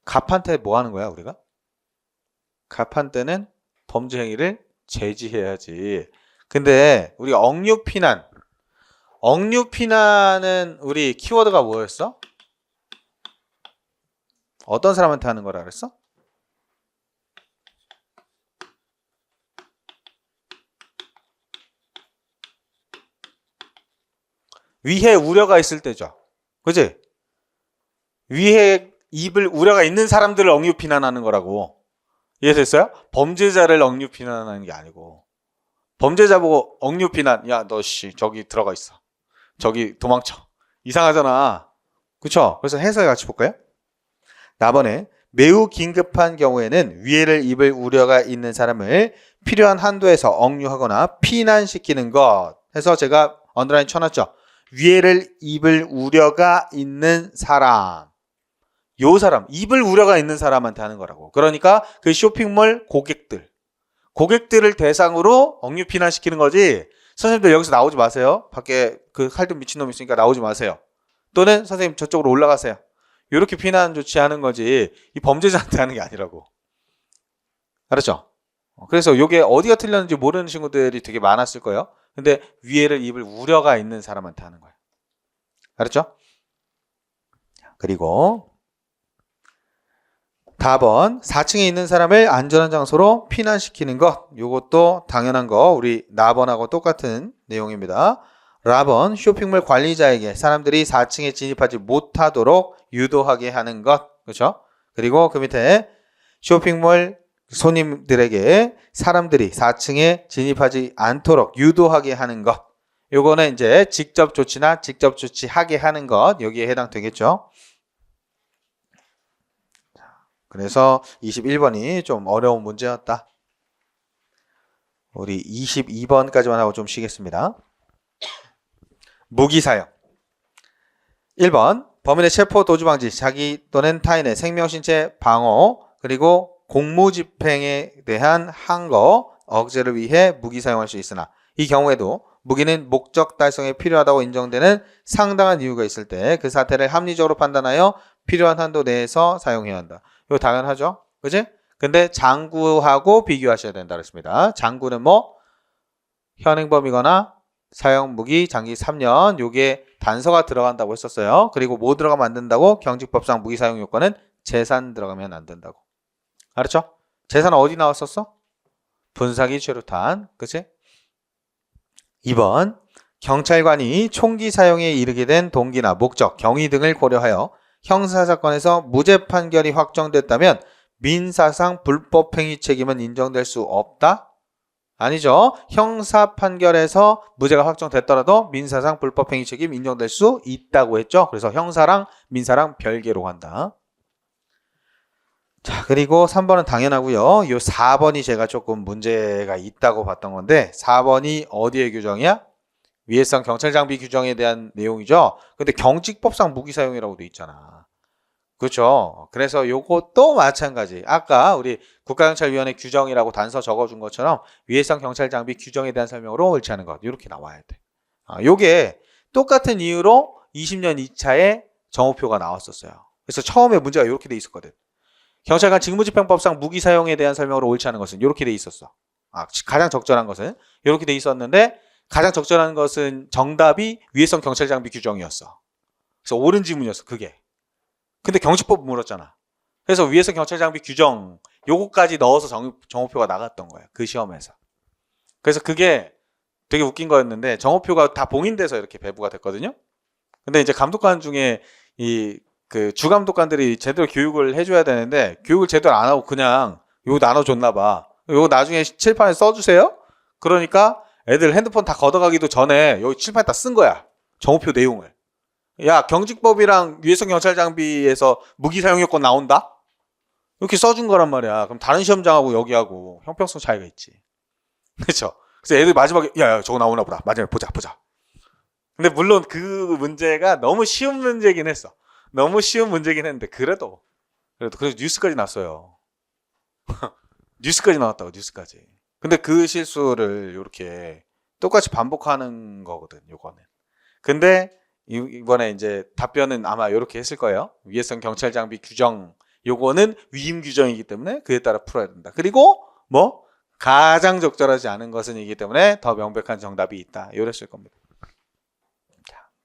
갑한테 뭐 하는 거야, 우리가? 갑한테는 범죄 행위를 제지해야지. 근데 우리가 억류피난은 우리 키워드가 뭐였어? 어떤 사람한테 하는 거라 그랬어? 위해 우려가 있을 때죠. 그치? 위해 입을 우려가 있는 사람들을 억류피난하는 거라고. 이해됐어요? 범죄자를 억류피난하는 게 아니고. 범죄자 보고 억류피난. 야, 너 저기 들어가 있어. 저기 도망쳐. 이상하잖아. 그쵸? 그래서 해석을 같이 볼까요? 4번에 매우 긴급한 경우에는 위해를 입을 우려가 있는 사람을 필요한 한도에서 억류하거나 피난시키는 것 해서 제가 언더라인 쳐놨죠. 위해를 입을 우려가 있는 사람. 요 사람, 입을 우려가 있는 사람한테 하는 거라고. 그러니까 그 쇼핑몰 고객들을 대상으로 억류 피난시키는 거지. 선생님들 여기서 나오지 마세요. 밖에 그 칼든 미친놈 있으니까 나오지 마세요. 또는 선생님 저쪽으로 올라가세요. 이렇게 피난 조치하는 거지 이 범죄자한테 하는 게 아니라고. 알았죠? 그래서 이게 어디가 틀렸는지 모르는 친구들이 되게 많았을 거예요. 근데 위해를 입을 우려가 있는 사람한테 하는 거예요. 알았죠? 그리고 4번 4층에 있는 사람을 안전한 장소로 피난시키는 것. 이것도 당연한 거 우리 라번하고 똑같은 내용입니다. 라번 쇼핑몰 관리자에게 사람들이 4층에 진입하지 못하도록 유도하게 하는 것. 그렇죠? 그리고 그 밑에 쇼핑몰 손님들에게 사람들이 4층에 진입하지 않도록 유도하게 하는 것. 요거는 이제 직접 조치나 직접 조치하게 하는 것. 여기에 해당되겠죠? 그래서 21번이 좀 어려운 문제였다. 우리 22번까지만 하고 좀 쉬겠습니다. 무기 사용. 1번 범인의 체포 도주 방지, 자기 또는 타인의 생명 신체 방어, 그리고 공무집행에 대한 항거, 억제를 위해 무기 사용할 수 있으나 이 경우에도 무기는 목적 달성에 필요하다고 인정되는 상당한 이유가 있을 때 그 사태를 합리적으로 판단하여 필요한 한도 내에서 사용해야 한다. 이거 당연하죠? 그지? 근데 장구하고 비교하셔야 된다 그랬습니다. 장구는 뭐? 현행범이거나 사용 무기 장기 3년 요게 단서가 들어간다고 했었어요. 그리고 뭐 들어가면 안 된다고? 경직법상 무기 사용 요건은 재산 들어가면 안 된다고. 알았죠? 재산 어디 나왔었어? 분사기 최루탄. 그치? 2번 경찰관이 총기 사용에 이르게 된 동기나 목적, 경위 등을 고려하여 형사사건에서 무죄 판결이 확정됐다면 민사상 불법행위 책임은 인정될 수 없다? 아니죠. 형사 판결에서 무죄가 확정됐더라도 민사상 불법행위 책임 인정될 수 있다고 했죠. 그래서 형사랑 민사랑 별개로 간다. 자, 그리고 3번은 당연하고요. 요 4번이 제가 조금 문제가 있다고 봤던 건데 4번이 어디의 규정이야? 위해성 경찰 장비 규정에 대한 내용이죠. 근데 경직법상 무기 사용이라고 돼 있잖아. 그렇죠. 그래서 요것도 마찬가지. 아까 우리 국가경찰위원회 규정이라고 단서 적어준 것처럼 위해성 경찰 장비 규정에 대한 설명으로 옳지 않은 것. 이렇게 나와야 돼. 요게 똑같은 이유로 20년 2차에 정오표가 나왔었어요. 그래서 처음에 문제가 이렇게 돼 있었거든. 경찰관 직무집행법상 무기 사용에 대한 설명으로 옳지 않은 것은 이렇게 돼 있었어. 가장 적절한 것은 이렇게 돼 있었는데 가장 적절한 것은 정답이 위해성 경찰 장비 규정이었어. 그래서 옳은 지문이었어. 그게. 근데 경직법 물었잖아. 그래서 위해성 경찰 장비 규정 요거까지 넣어서 정오표가 나갔던 거야. 그 시험에서. 그래서 그게 되게 웃긴 거였는데 정오표가 다 봉인돼서 이렇게 배부가 됐거든요. 근데 이제 감독관 중에 그 주감독관들이 제대로 교육을 해줘야 되는데 교육을 제대로 안 하고 그냥 요거 나눠줬나 봐. 요거 나중에 칠판에 써주세요. 그러니까 애들 핸드폰 다 걷어가기도 전에 여기 칠판에 다 쓴 거야. 정오표 내용을. 야, 경직법이랑 위해성 경찰 장비에서 무기 사용 요건 나온다? 이렇게 써준 거란 말이야. 그럼 다른 시험장하고 여기하고 형평성 차이가 있지. 그렇죠? 그래서 애들 마지막에 야, 저거 나오나 보다. 마지막에 보자. 근데 물론 그 문제가 너무 쉬운 문제긴 했어. 너무 쉬운 문제긴 했는데 그래서 뉴스까지 났어요. 뉴스까지 나왔다고, 뉴스까지. 근데 그 실수를 이렇게 똑같이 반복하는 거거든, 요거는. 근데 이번에 이제 답변은 아마 이렇게 했을 거예요. 위해성 경찰 장비 규정, 요거는 위임 규정이기 때문에 그에 따라 풀어야 된다. 그리고 뭐 가장 적절하지 않은 것은 이기 때문에 더 명백한 정답이 있다. 이랬을 겁니다.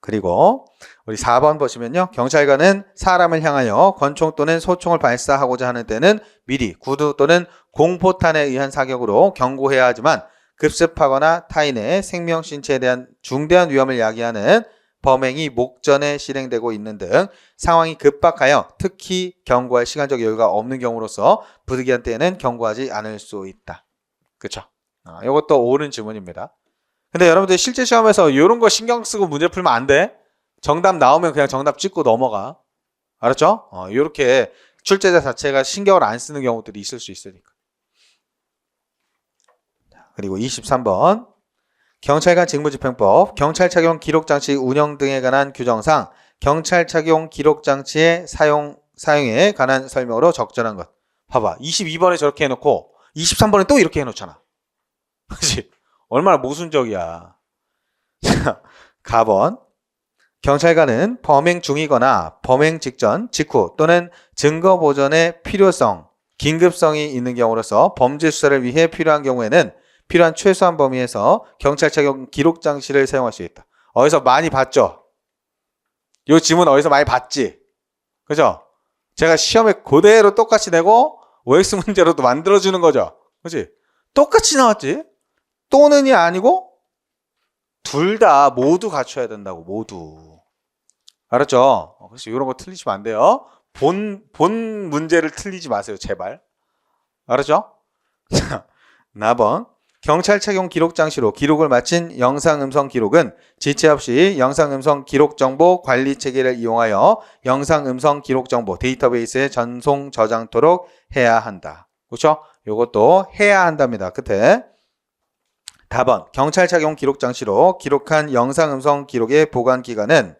그리고 우리 4번 보시면요. 경찰관은 사람을 향하여 권총 또는 소총을 발사하고자 하는 때는 미리 구두 또는 공포탄에 의한 사격으로 경고해야 하지만 급습하거나 타인의 생명 신체에 대한 중대한 위험을 야기하는 범행이 목전에 실행되고 있는 등 상황이 급박하여 특히 경고할 시간적 여유가 없는 경우로서 부득이한 때에는 경고하지 않을 수 있다. 그렇죠? 이것도 옳은 질문입니다. 근데 여러분들 실제 시험에서 이런 거 신경 쓰고 문제 풀면 안 돼. 정답 나오면 그냥 정답 찍고 넘어가. 알았죠? 요렇게 출제자 자체가 신경을 안 쓰는 경우들이 있을 수 있으니까. 그리고 23번. 경찰관 직무집행법, 경찰 착용 기록장치 운영 등에 관한 규정상 경찰 착용 기록장치의 사용에 관한 설명으로 적절한 것. 봐봐. 22번에 저렇게 해놓고 23번에 또 이렇게 해놓잖아. 그치? 얼마나 모순적이야. 가번. 경찰관은 범행 중이거나 범행 직전, 직후 또는 증거 보전의 필요성, 긴급성이 있는 경우로서 범죄 수사를 위해 필요한 경우에는 필요한 최소한 범위에서 경찰 착용 기록 장치를 사용할 수 있다. 어디서 많이 봤죠? 이 지문 어디서 많이 봤지? 그죠? 제가 시험에 그대로 똑같이 내고 OX 문제로도 만들어주는 거죠. 그치? 똑같이 나왔지? 또는이 아니고 둘 다 모두 갖춰야 된다고. 모두. 알았죠? 그래서 이런 거 틀리시면 안 돼요. 본 문제를 틀리지 마세요. 제발. 알았죠? 자, 나번. 경찰 착용 기록 장치로 기록을 마친 영상 음성 기록은 지체 없이 영상 음성 기록 정보 관리 체계를 이용하여 영상 음성 기록 정보 데이터베이스에 전송 저장토록 해야 한다. 그렇죠? 이것도 해야 한답니다. 끝에. 다번. 경찰 착용 기록 장치로 기록한 영상 음성 기록의 보관 기간은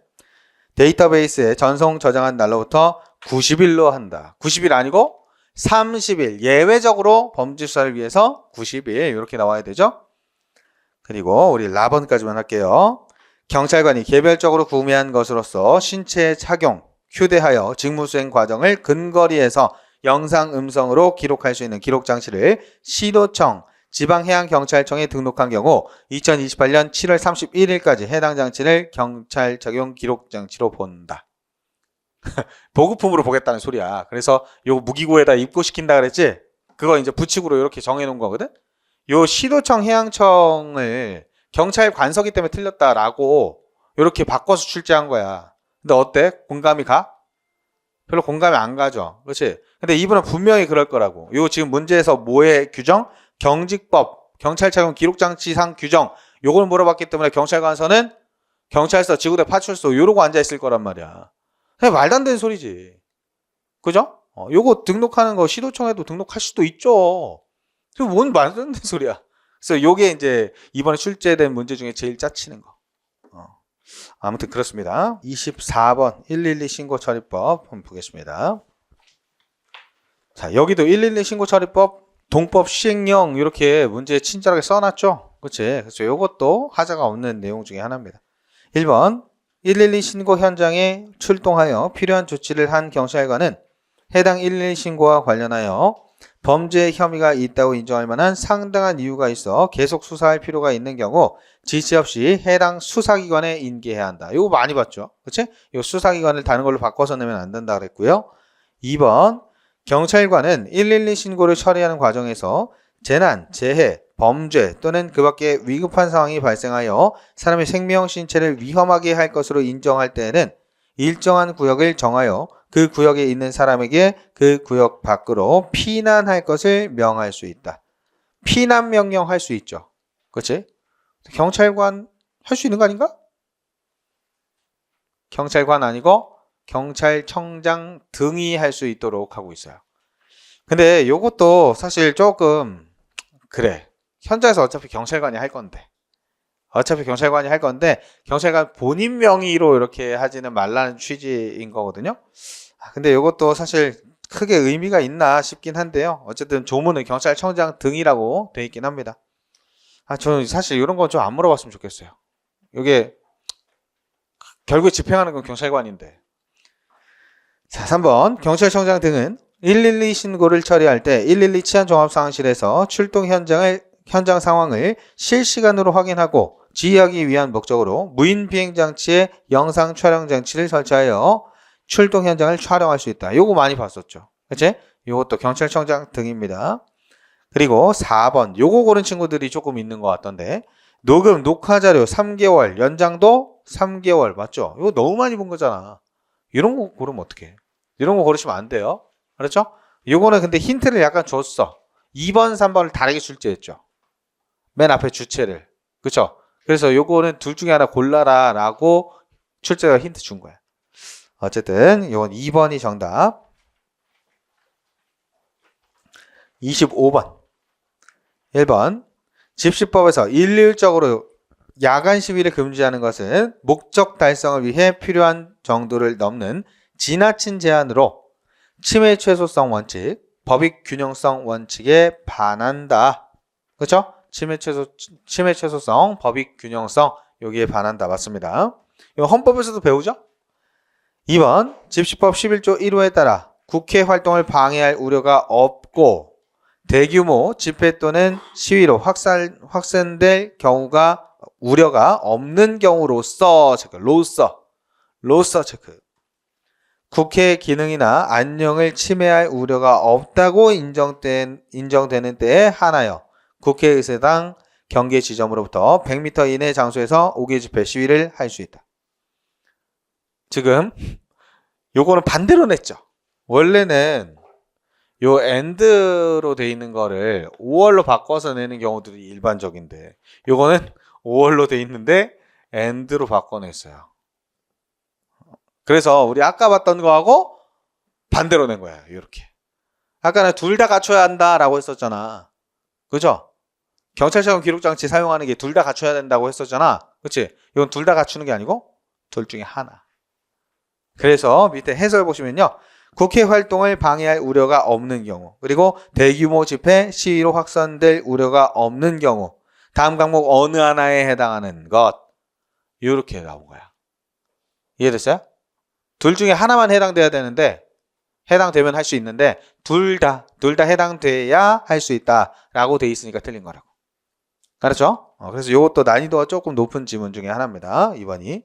데이터베이스에 전송 저장한 날로부터 90일로 한다. 90일 아니고 30일. 예외적으로 범죄 수사를 위해서 90일 이렇게 나와야 되죠. 그리고 우리 라번까지만 할게요. 경찰관이 개별적으로 구매한 것으로서 신체에 착용, 휴대하여 직무수행 과정을 근거리에서 영상 음성으로 기록할 수 있는 기록장치를 시도청, 지방해양경찰청에 등록한 경우 2028년 7월 31일까지 해당 장치를 경찰 착용 기록장치로 본다. 보급품으로 보겠다는 소리야. 그래서 요 무기고에다 입고시킨다 그랬지? 그거 이제 부칙으로 이렇게 정해놓은 거거든? 요 시도청 해양청을 경찰 관서기 때문에 틀렸다라고 이렇게 바꿔서 출제한 거야. 근데 어때? 공감이 가? 별로 공감이 안 가죠. 그렇지? 근데 이분은 분명히 그럴 거라고. 요 지금 문제에서 뭐의 규정? 경직법, 경찰 착용 기록장치상 규정. 요걸 물어봤기 때문에 경찰관서는 경찰서, 지구대 파출소 이러고 앉아있을 거란 말이야. 그냥 말도 안 되는 소리지. 그죠? 요거 등록하는 거 시도청에도 등록할 수도 있죠. 뭔 말도 안 되는 소리야. 그래서 요게 이제 이번에 출제된 문제 중에 제일 짜치는 거. 아무튼 그렇습니다. 24번 112 신고 처리법 한번 보겠습니다. 자, 여기도 112 신고 처리법 동법 시행령 이렇게 문제에 친절하게 써놨죠. 그치? 그래서 요것도 하자가 없는 내용 중에 하나입니다. 1번 112 신고 현장에 출동하여 필요한 조치를 한 경찰관은 해당 112 신고와 관련하여 범죄 혐의가 있다고 인정할 만한 상당한 이유가 있어 계속 수사할 필요가 있는 경우 지체 없이 해당 수사기관에 인계해야 한다. 이거 많이 봤죠? 그치? 이 수사기관을 다른 걸로 바꿔서 내면 안 된다 그랬고요. 2번 경찰관은 112 신고를 처리하는 과정에서 재난, 재해, 범죄 또는 그 밖에 위급한 상황이 발생하여 사람의 생명, 신체를 위험하게 할 것으로 인정할 때에는 일정한 구역을 정하여 그 구역에 있는 사람에게 그 구역 밖으로 피난할 것을 명할 수 있다. 피난 명령 할 수 있죠. 그렇지? 경찰관 할 수 있는 거 아닌가? 경찰관 아니고 경찰청장 등이 할 수 있도록 하고 있어요. 근데 요것도 사실 조금 그래. 현장에서 어차피 경찰관이 할 건데 경찰관 본인 명의로 이렇게 하지는 말라는 취지인 거거든요. 근데 이것도 사실 크게 의미가 있나 싶긴 한데요. 어쨌든 조문은 경찰청장 등이라고 돼 있긴 합니다. 저는 사실 이런 건 좀 안 물어봤으면 좋겠어요. 이게 결국에 집행하는 건 경찰관인데. 자, 3번 경찰청장 등은 112 신고를 처리할 때 112 치안종합상황실에서 출동 현장 상황을 실시간으로 확인하고 지휘하기 위한 목적으로 무인 비행장치에 영상 촬영 장치를 설치하여 출동 현장을 촬영할 수 있다. 요거 많이 봤었죠. 그치? 요것도 경찰청장 등입니다. 그리고 4번 요거 고른 친구들이 조금 있는 것 같던데 녹음, 녹화 자료 3개월, 연장도 3개월 맞죠? 이거 너무 많이 본 거잖아. 이런 거 고르면 어떡해? 이런 거 고르시면 안 돼요. 그렇죠? 요거는 근데 힌트를 약간 줬어. 2번, 3번을 다르게 출제했죠. 맨 앞에 주체를. 그쵸? 그래서 요거는 둘 중에 하나 골라라 라고 출제가 힌트 준 거야. 어쨌든 이건 2번이 정답. 25번 1번 집시법에서 일률적으로 야간 시위를 금지하는 것은 목적 달성을 위해 필요한 정도를 넘는 지나친 제한으로 침해 최소성 원칙, 법익 균형성 원칙에 반한다. 그렇죠? 침해 최소성, 법익 균형성 여기에 반한다. 맞습니다. 이거 헌법에서도 배우죠? 2번 집시법 11조 1호에 따라 국회 활동을 방해할 우려가 없고 대규모 집회 또는 시위로 확산될 경우가 우려가 없는 경우로서 체크, 로서 체크. 국회의 기능이나 안녕을 침해할 우려가 없다고 인정되는 때에 한하여 국회의사당 경계 지점으로부터 100m 이내 장소에서 5개 집회 시위를 할 수 있다. 지금 요거는 반대로 냈죠. 원래는 요 and로 돼 있는 거를 5월로 바꿔서 내는 경우들이 일반적인데 요거는 5월로 돼 있는데 and로 바꿔냈어요. 그래서 우리 아까 봤던 거하고 반대로 낸 거예요. 이렇게. 아까는 둘 다 갖춰야 한다라고 했었잖아. 그죠? 경찰차원 기록장치 사용하는 게 둘 다 갖춰야 된다고 했었잖아. 그치? 이건 둘 다 갖추는 게 아니고 둘 중에 하나. 그래서 밑에 해설 보시면요. 국회 활동을 방해할 우려가 없는 경우, 그리고 대규모 집회, 시위로 확산될 우려가 없는 경우, 다음 항목 어느 하나에 해당하는 것, 이렇게 나온 거야. 이해됐어요? 둘 중에 하나만 해당돼야 되는데, 해당되면 할 수 있는데, 둘 다 해당돼야 할 수 있다라고 돼 있으니까 틀린 거라고. 알았죠? 그래서 이것도 난이도가 조금 높은 지문 중에 하나입니다. 2번이.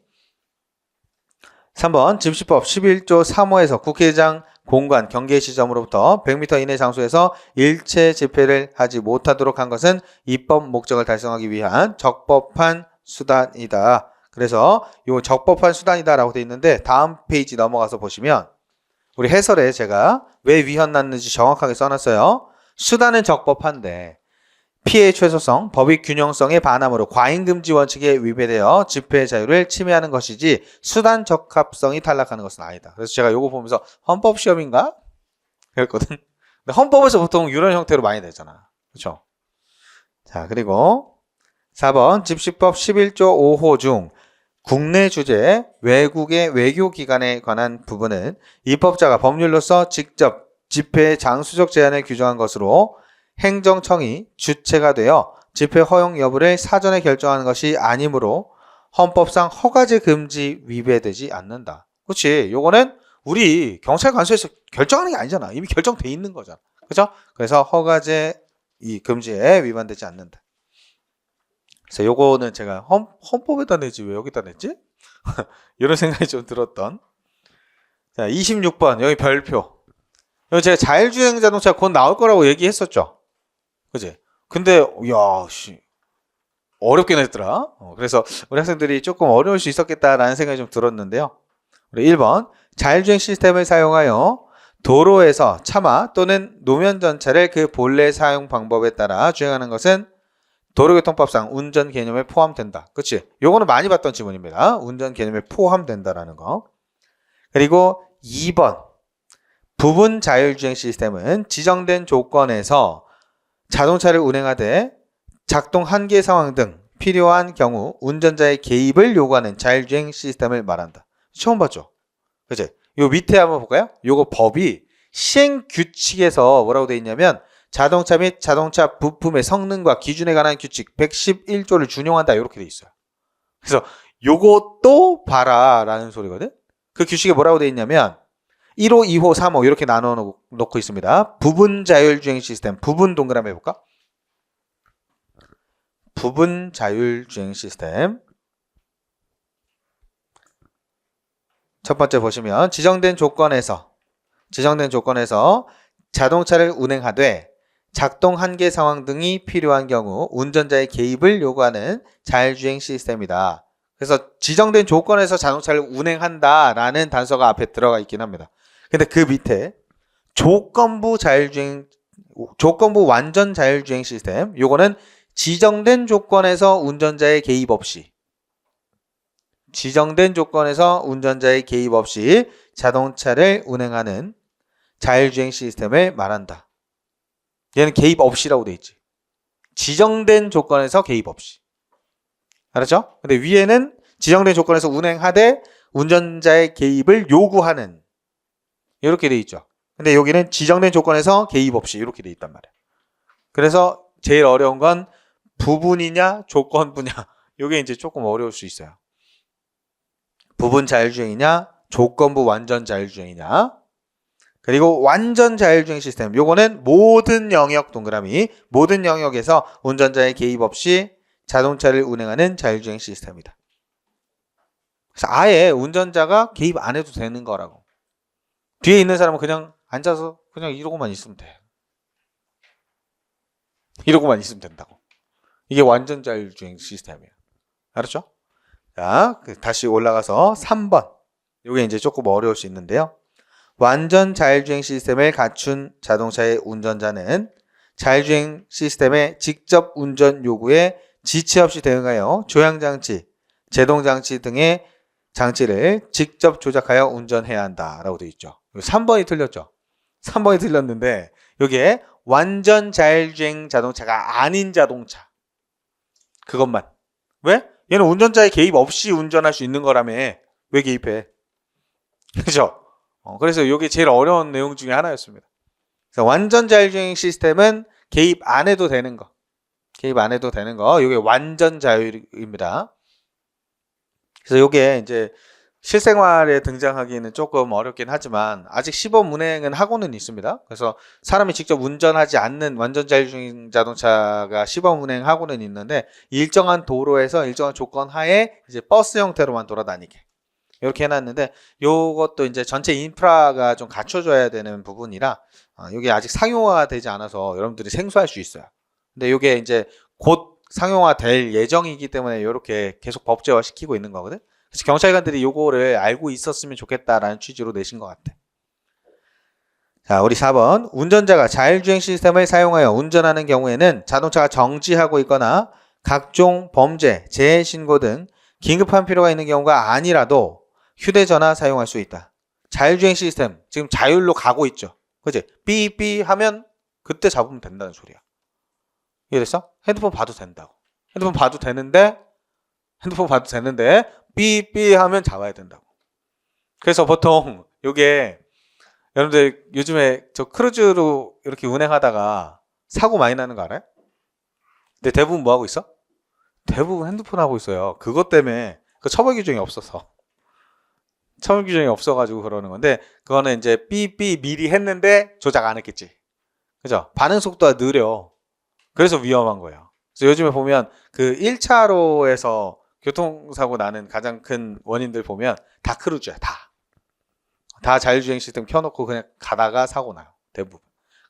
3번 집시법 11조 3호에서 국회의장 공관 경계 시점으로부터 100m 이내 장소에서 일체 집회를 하지 못하도록 한 것은 입법 목적을 달성하기 위한 적법한 수단이다. 그래서 이 적법한 수단이다라고 되어 있는데 다음 페이지 넘어가서 보시면 우리 해설에 제가 왜 위헌 났는지 정확하게 써놨어요. 수단은 적법한데 피해 최소성, 법익 균형성에 반함으로 과잉금지 원칙에 위배되어 집회 자유를 침해하는 것이지 수단 적합성이 탈락하는 것은 아니다. 그래서 제가 이거 보면서 헌법 시험인가? 그랬거든. 근데 헌법에서 보통 이런 형태로 많이 되잖아. 그렇죠? 자, 그리고 4번 집시법 11조 5호 중 국내 주재, 외국의 외교기관에 관한 부분은 입법자가 법률로서 직접 집회의 장소적 제한을 규정한 것으로 행정청이 주체가 되어 집회 허용 여부를 사전에 결정하는 것이 아니므로 헌법상 허가제 금지 위배되지 않는다. 그렇지. 요거는 우리 경찰 관서에서 결정하는 게 아니잖아. 이미 결정돼 있는 거잖아. 그렇죠? 그래서 허가제 이 금지에 위반되지 않는다. 그래서 요거는 제가 헌법에다 내지 왜 여기다 냈지? 이런 생각이 좀 들었던. 자, 26번 여기 별표. 여기 제가 자율주행 자동차 곧 나올 거라고 얘기했었죠. 그지? 근데 어렵게 냈더라. 그래서 우리 학생들이 조금 어려울 수 있었겠다라는 생각이 좀 들었는데요. 우리 1번 자율주행 시스템을 사용하여 도로에서 차마 또는 노면 전차를 그 본래 사용 방법에 따라 주행하는 것은 도로교통법상 운전 개념에 포함된다. 그치? 요거는 많이 봤던 지문입니다. 운전 개념에 포함된다라는 거. 그리고 2번 부분 자율주행 시스템은 지정된 조건에서 자동차를 운행하되 작동 한계 상황 등 필요한 경우 운전자의 개입을 요구하는 자율주행 시스템을 말한다. 처음 봤죠? 그치? 요 밑에 한번 볼까요? 요거 법이 시행 규칙에서 뭐라고 되어 있냐면 자동차 및 자동차 부품의 성능과 기준에 관한 규칙 111조를 준용한다 이렇게 되어 있어요. 그래서 요것도 봐라 라는 소리거든. 그 규칙에 뭐라고 되어 있냐면 1호, 2호, 3호 이렇게 나눠 놓고 있습니다. 부분 자율주행 시스템, 부분 동그라미 해볼까? 부분 자율주행 시스템. 첫 번째 보시면 지정된 조건에서 자동차를 운행하되 작동 한계 상황 등이 필요한 경우 운전자의 개입을 요구하는 자율주행 시스템이다. 그래서 지정된 조건에서 자동차를 운행한다라는 단서가 앞에 들어가 있긴 합니다. 근데 그 밑에 조건부 완전 자율주행 시스템, 요거는 지정된 조건에서 운전자의 개입 없이 지정된 조건에서 운전자의 개입 없이 자동차를 운행하는 자율주행 시스템을 말한다. 얘는 개입 없이라고 돼 있지. 지정된 조건에서 개입 없이. 알았죠? 근데 위에는 지정된 조건에서 운행하되 운전자의 개입을 요구하는 이렇게 돼 있죠. 근데 여기는 지정된 조건에서 개입 없이 이렇게 돼 있단 말이야. 그래서 제일 어려운 건 부분이냐 조건부냐. 이게 이제 조금 어려울 수 있어요. 부분 자율주행이냐 조건부 완전 자율주행이냐. 그리고 완전 자율주행 시스템. 요거는 모든 영역 동그라미. 모든 영역에서 운전자의 개입 없이 자동차를 운행하는 자율주행 시스템이다. 그래서 아예 운전자가 개입 안 해도 되는 거라고. 뒤에 있는 사람은 그냥 앉아서 그냥 이러고만 있으면 돼. 이러고만 있으면 된다고. 이게 완전 자율주행 시스템이에요. 알았죠? 자, 다시 올라가서 3번. 이게 이제 조금 어려울 수 있는데요. 완전 자율주행 시스템을 갖춘 자동차의 운전자는 자율주행 시스템의 직접 운전 요구에 지체 없이 대응하여 조향장치, 제동장치 등의 장치를 직접 조작하여 운전해야 한다라고 되어 있죠. 3번이 틀렸죠. 3번이 틀렸는데 이게 완전 자율주행 자동차가 아닌 자동차. 그것만. 왜? 얘는 운전자의 개입 없이 운전할 수 있는 거라며. 왜 개입해? 그죠? 그래서 이게 제일 어려운 내용 중에 하나였습니다. 그래서 완전 자율주행 시스템은 개입 안 해도 되는 거. 개입 안 해도 되는 거. 이게 완전 자율입니다. 그래서 이게 이제 실생활에 등장하기는 조금 어렵긴 하지만 아직 시범 운행은 하고는 있습니다. 그래서 사람이 직접 운전하지 않는 완전 자율주행 자동차가 시범 운행하고는 있는데 일정한 도로에서 일정한 조건 하에 이제 버스 형태로만 돌아다니게 이렇게 해놨는데 요것도 이제 전체 인프라가 좀 갖춰져야 되는 부분이라 이게 아직 상용화가 되지 않아서 여러분들이 생소할 수 있어요. 근데 이게 이제 곧 상용화 될 예정이기 때문에 이렇게 계속 법제화 시키고 있는 거거든. 그래서 경찰관들이 요거를 알고 있었으면 좋겠다라는 취지로 내신 것 같아. 자, 우리 4번. 운전자가 자율주행 시스템을 사용하여 운전하는 경우에는 자동차가 정지하고 있거나 각종 범죄, 재해 신고 등 긴급한 필요가 있는 경우가 아니라도 휴대전화 사용할 수 있다. 자율주행 시스템 지금 자율로 가고 있죠. 그치? 삐삐 하면 그때 잡으면 된다는 소리야. 이해됐어? 핸드폰 봐도 된다고. 핸드폰 봐도 되는데 삐삐 하면 잡아야 된다고. 그래서 보통 요게 여러분들 요즘에 저 크루즈로 이렇게 운행하다가 사고 많이 나는 거 알아요? 근데 대부분 뭐 하고 있어? 대부분 핸드폰 하고 있어요. 그것 때문에 그 처벌 규정이 없어서. 처벌 규정이 없어가지고 그러는 건데 그거는 이제 삐삐 미리 했는데 조작 안 했겠지. 그죠? 반응 속도가 느려. 그래서 위험한 거예요. 그래서 요즘에 보면 그 1차로에서 교통사고 나는 가장 큰 원인들 보면 다 크루즈야. 다 자율주행 시스템 켜놓고 그냥 가다가 사고 나요. 대부분.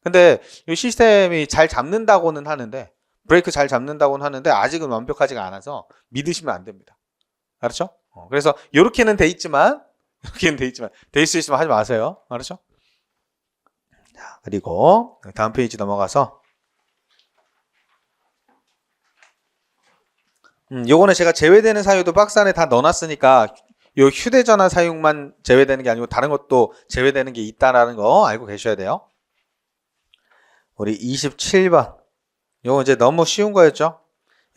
근데 이 시스템이 잘 잡는다고는 하는데 브레이크 잘 잡는다고는 하는데 아직은 완벽하지가 않아서 믿으시면 안 됩니다. 알았죠? 그래서 이렇게는 돼 있지만 돼 있을 수 있으면 하지 마세요. 알았죠? 자, 그리고 다음 페이지 넘어가서 요거는 제가 제외되는 사유도 박스 안에 다 넣어놨으니까 요 휴대전화 사용만 제외되는 게 아니고 다른 것도 제외되는 게 있다라는 거 알고 계셔야 돼요. 우리 27번. 요거 이제 너무 쉬운 거였죠.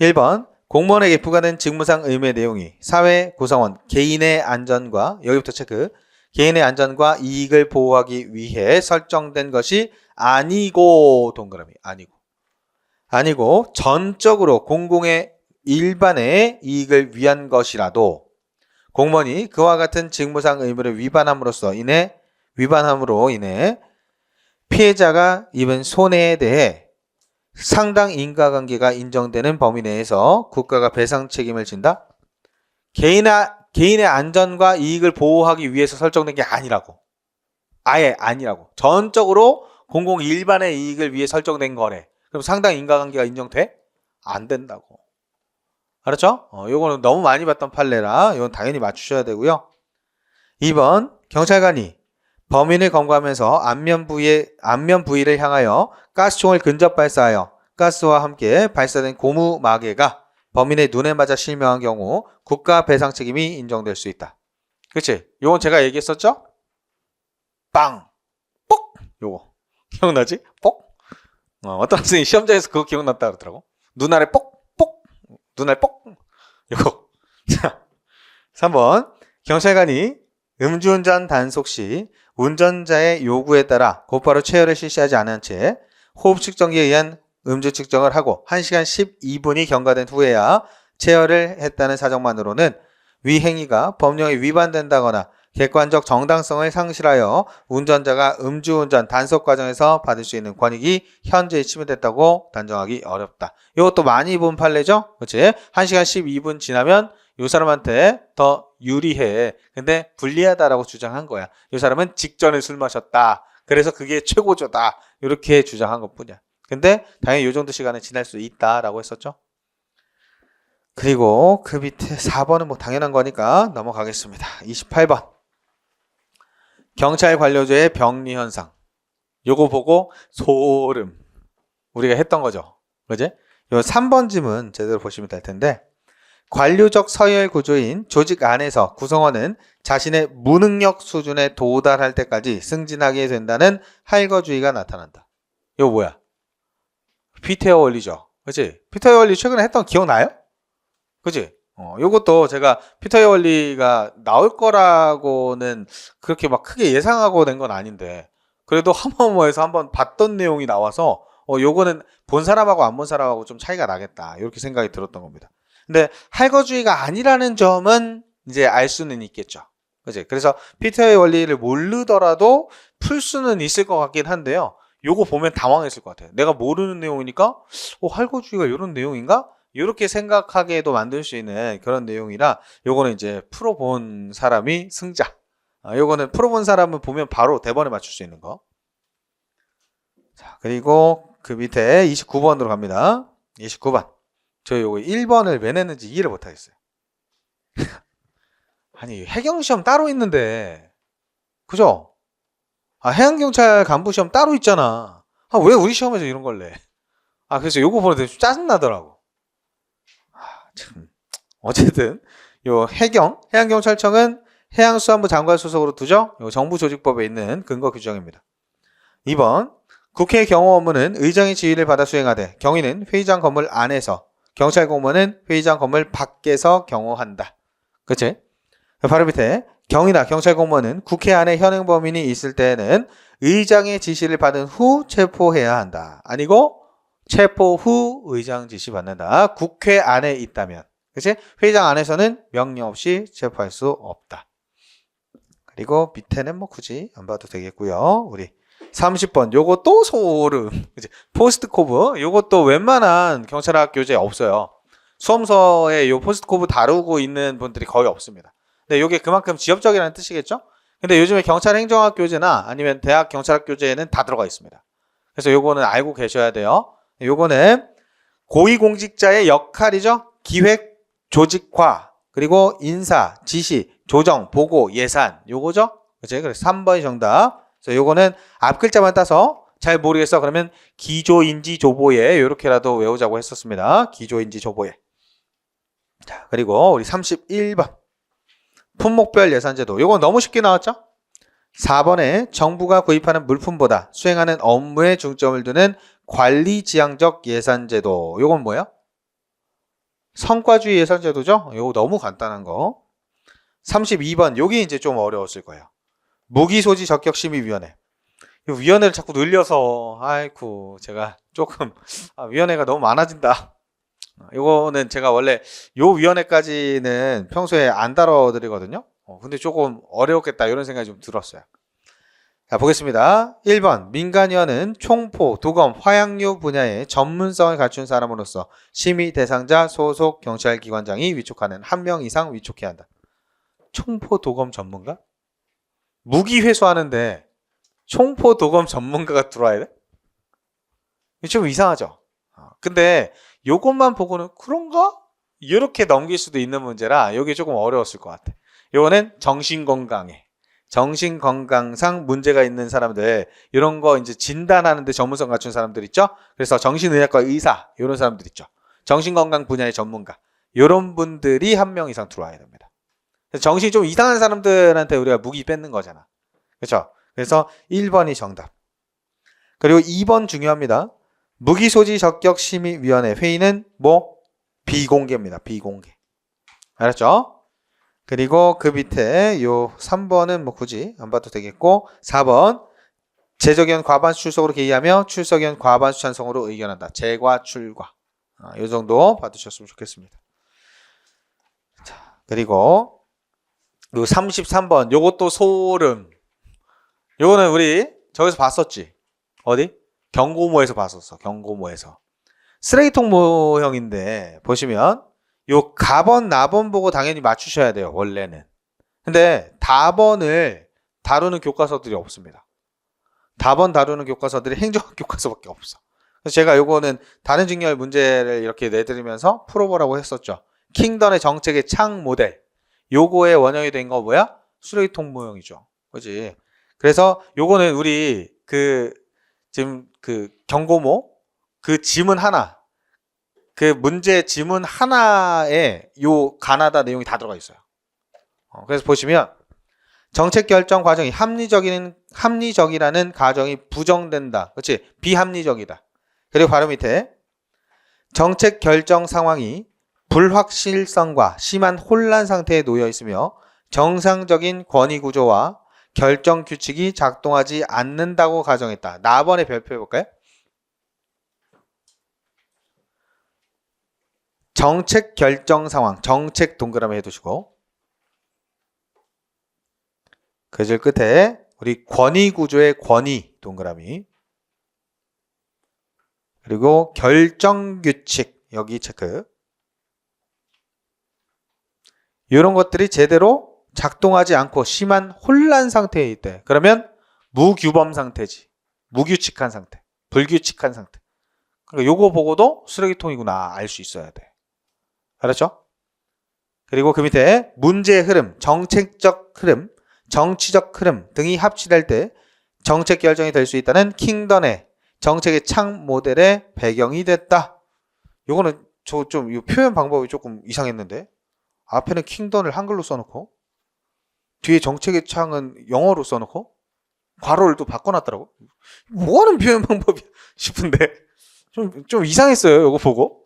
1번. 공무원에게 부과된 직무상 의무의 내용이 사회 구성원 개인의 안전과 여기부터 체크. 개인의 안전과 이익을 보호하기 위해 설정된 것이 아니고 동그라미 아니고 전적으로 공공의 일반의 이익을 위한 것이라도 공무원이 그와 같은 직무상 의무를 위반함으로 인해 피해자가 입은 손해에 대해 상당 인과관계가 인정되는 범위 내에서 국가가 배상 책임을 진다. 개인의 안전과 이익을 보호하기 위해서 설정된 게 아니라고. 아예 아니라고. 전적으로 공공 일반의 이익을 위해 설정된 거래. 그럼 상당 인과관계가 인정돼? 안 된다고. 알았죠? 요거는 너무 많이 봤던 판례라 이건 당연히 맞추셔야 되고요. 2번 경찰관이 범인을 검거하면서 안면 부위를 향하여 가스총을 근접 발사하여 가스와 함께 발사된 고무 마개가 범인의 눈에 맞아 실명한 경우 국가 배상 책임이 인정될 수 있다. 그치? 요건 제가 얘기했었죠? 빵! 뽁! 요거. 기억나지? 뽁? 어떤 학생이 시험장에서 그거 기억났다 그러더라고. 눈 아래 뽁! 뽁! 눈 아래 뽁! 요거. 자, 3번. 경찰관이 음주운전 단속 시 운전자의 요구에 따라 곧바로 체열을 실시하지 않은 채 호흡 측정기에 의한 음주 측정을 하고 1시간 12분이 경과된 후에야 체열을 했다는 사정만으로는 위 행위가 법령에 위반된다거나 객관적 정당성을 상실하여 운전자가 음주운전 단속 과정에서 받을 수 있는 권익이 현저히 침해됐다고 단정하기 어렵다. 이것도 많이 본 판례죠? 그렇지? 1시간 12분 지나면 이 사람한테 더 유리해. 근데 불리하다라고 주장한 거야. 이 사람은 직전에 술 마셨다. 그래서 그게 최고조다. 이렇게 주장한 것뿐이야. 근데 당연히 이 정도 시간은 지날 수 있다라고 했었죠. 그리고 그 밑에 4번은 뭐 당연한 거니까 넘어가겠습니다. 28번. 경찰 관료제의 병리 현상. 요거 보고 소름. 우리가 했던 거죠. 그지? 요 3번 질문 제대로 보시면 될 텐데, 관료적 서열 구조인 조직 안에서 구성원은 자신의 무능력 수준에 도달할 때까지 승진하게 된다는 할거주의가 나타난다. 이거 뭐야? 피테어 원리죠. 그치? 피테어 원리 최근에 했던 기억나요? 그치? 요것도 제가 피테어 원리가 나올 거라고는 그렇게 막 크게 예상하고 낸 건 아닌데, 그래도 하모모에서 한번 봤던 내용이 나와서 요거는 본 사람하고 안 본 사람하고 좀 차이가 나겠다. 이렇게 생각이 들었던 겁니다. 근데 할거주의가 아니라는 점은 이제 알 수는 있겠죠. 그치? 그래서 피테어의 원리를 모르더라도 풀 수는 있을 것 같긴 한데요. 요거 보면 당황했을 것 같아요. 내가 모르는 내용이니까 할거주의가 이런 내용인가? 이렇게 생각하게도 만들 수 있는 그런 내용이라 요거는 이제 풀어본 사람이 승자. 요거는 풀어본 사람은 보면 바로 대본에 맞출 수 있는 거. 자, 그리고 그 밑에 29번으로 갑니다. 29번. 저 요거 1번을 왜 냈는지 이해를 못하겠어요. 아니, 해경시험 따로 있는데, 그죠? 해양경찰 간부 시험 따로 있잖아. 왜 우리 시험에서 이런 걸 내? 그래서 요거 보는데 좀 짜증나더라고. 참. 어쨌든, 요 해양경찰청은 해양수산부 장관 소속으로 두죠? 요 정부조직법에 있는 근거 규정입니다. 2번, 국회 경호 업무는 의장의 지휘를 받아 수행하되 경위는 회의장 건물 안에서, 경찰 공무원은 회의장 건물 밖에서 경호한다. 그치? 바로 밑에 경위나 경찰 공무원은 국회 안에 현행 범인이 있을 때에는 의장의 지시를 받은 후 체포해야 한다. 아니고 체포 후 의장 지시 받는다. 국회 안에 있다면. 그치? 회의장 안에서는 명령 없이 체포할 수 없다. 그리고 밑에는 뭐 굳이 안 봐도 되겠고요. 우리 30번 요거 또 소름. 포스트코브 요것도 웬만한 경찰학 교재에 없어요. 수험서에 요 포스트코브 다루고 있는 분들이 거의 없습니다. 근데 요게 그만큼 지엽적이라는 뜻이겠죠? 근데 요즘에 경찰행정학 교재나 아니면 대학 경찰학 교재에는 다 들어가 있습니다. 그래서 요거는 알고 계셔야 돼요. 요거는 고위공직자의 역할이죠. 기획, 조직화, 그리고 인사, 지시, 조정, 보고, 예산 요거죠? 그치? 그래서 3번이 정답. 그래서 요거는 앞 글자만 따서 잘 모르겠어. 그러면 기조인지 조보예 요렇게라도 외우자고 했었습니다. 기조인지 조보예. 자, 그리고 우리 31번. 품목별 예산제도. 요건 너무 쉽게 나왔죠? 4번에 정부가 구입하는 물품보다 수행하는 업무에 중점을 두는 관리지향적 예산제도. 요건 뭐예요? 성과주의 예산제도죠? 요거 너무 간단한 거. 32번. 요게 이제 좀 어려웠을 거예요. 무기소지적격심의위원회. 이 위원회를 자꾸 늘려서 아이쿠 제가 조금 위원회가 너무 많아진다. 이거는 제가 원래 요 위원회까지는 평소에 안 다뤄드리거든요. 근데 조금 어려웠겠다 이런 생각이 좀 들었어요. 자, 보겠습니다. 1번 민간위원은 총포, 도검, 화약류 분야의 전문성을 갖춘 사람으로서 심의 대상자 소속 경찰기관장이 위촉하는 1명 이상 위촉해야 한다. 총포, 도검 전문가? 무기 회수하는데 총포, 도검 전문가가 들어와야 돼? 좀 이상하죠? 근데 요것만 보고는 그런가? 이렇게 넘길 수도 있는 문제라 이게 조금 어려웠을 것 같아. 요거는 정신건강에 정신건강상 문제가 있는 사람들 이런 거 이제 진단하는데 전문성 갖춘 사람들 있죠? 그래서 정신의학과 의사 이런 사람들 있죠? 정신건강 분야의 전문가. 이런 분들이 한 명 이상 들어와야 됩니다. 정신이 좀 이상한 사람들한테 우리가 무기 뺏는 거잖아. 그렇죠? 그래서 1번이 정답. 그리고 2번 중요합니다. 무기소지적격심의위원회 회의는 뭐? 비공개입니다. 비공개. 알았죠? 그리고 그 밑에 요 3번은 뭐 굳이 안 봐도 되겠고 4번 재적위원 과반수 출석으로 개의하며 출석위원 과반수 찬성으로 의견한다. 재과 출과. 요 정도 봐두셨으면 좋겠습니다. 자, 그리고 요 33번 요것도 소름. 요거는 우리 저기서 봤었지. 어디? 경고모에서 봤었어. 경고모에서. 쓰레기통 모형인데 보시면 요 가번 나번 보고 당연히 맞추셔야 돼요. 원래는. 근데 다번을 다루는 교과서들이 없습니다. 다번 다루는 교과서들이 행정학 교과서밖에 없어. 그래서 제가 요거는 다른 직렬 문제를 이렇게 내드리면서 풀어보라고 했었죠. 킹던의 정책의 창 모델. 요거의 원형이 된 거 뭐야? 쓰레기통 모형이죠. 그지? 그래서 요거는 우리 지금 경고모 그 지문 하나 그 문제 지문 하나에 요 가나다 내용이 다 들어가 있어요. 그래서 보시면 정책 결정 과정이 합리적이라는 가정이 부정된다. 그렇지? 비합리적이다. 그리고 바로 밑에 정책 결정 상황이 불확실성과 심한 혼란 상태에 놓여 있으며 정상적인 권위 구조와 결정 규칙이 작동하지 않는다고 가정했다. 나번에 별표해 볼까요? 정책 결정 상황, 정책 동그라미 해두시고 그 줄 끝에 우리 권위 구조의 권위 동그라미 그리고 결정 규칙 여기 체크 이런 것들이 제대로 작동하지 않고 심한 혼란 상태에 있대. 그러면 무규범 상태지. 무규칙한 상태. 불규칙한 상태. 그러니까 요거 보고도 쓰레기통이구나 알 수 있어야 돼. 알았죠? 그리고 그 밑에 문제의 흐름, 정책적 흐름, 정치적 흐름 등이 합치될 때 정책 결정이 될 수 있다는 킹던의 정책의 창 모델의 배경이 됐다. 요거는 이 표현 방법이 조금 이상했는데 앞에는 킹던을 한글로 써놓고 뒤에 정책의 창은 영어로 써놓고 괄호를 또 바꿔놨더라고. 뭐하는 표현 방법이야 싶은데 좀 이상했어요. 요거 보고.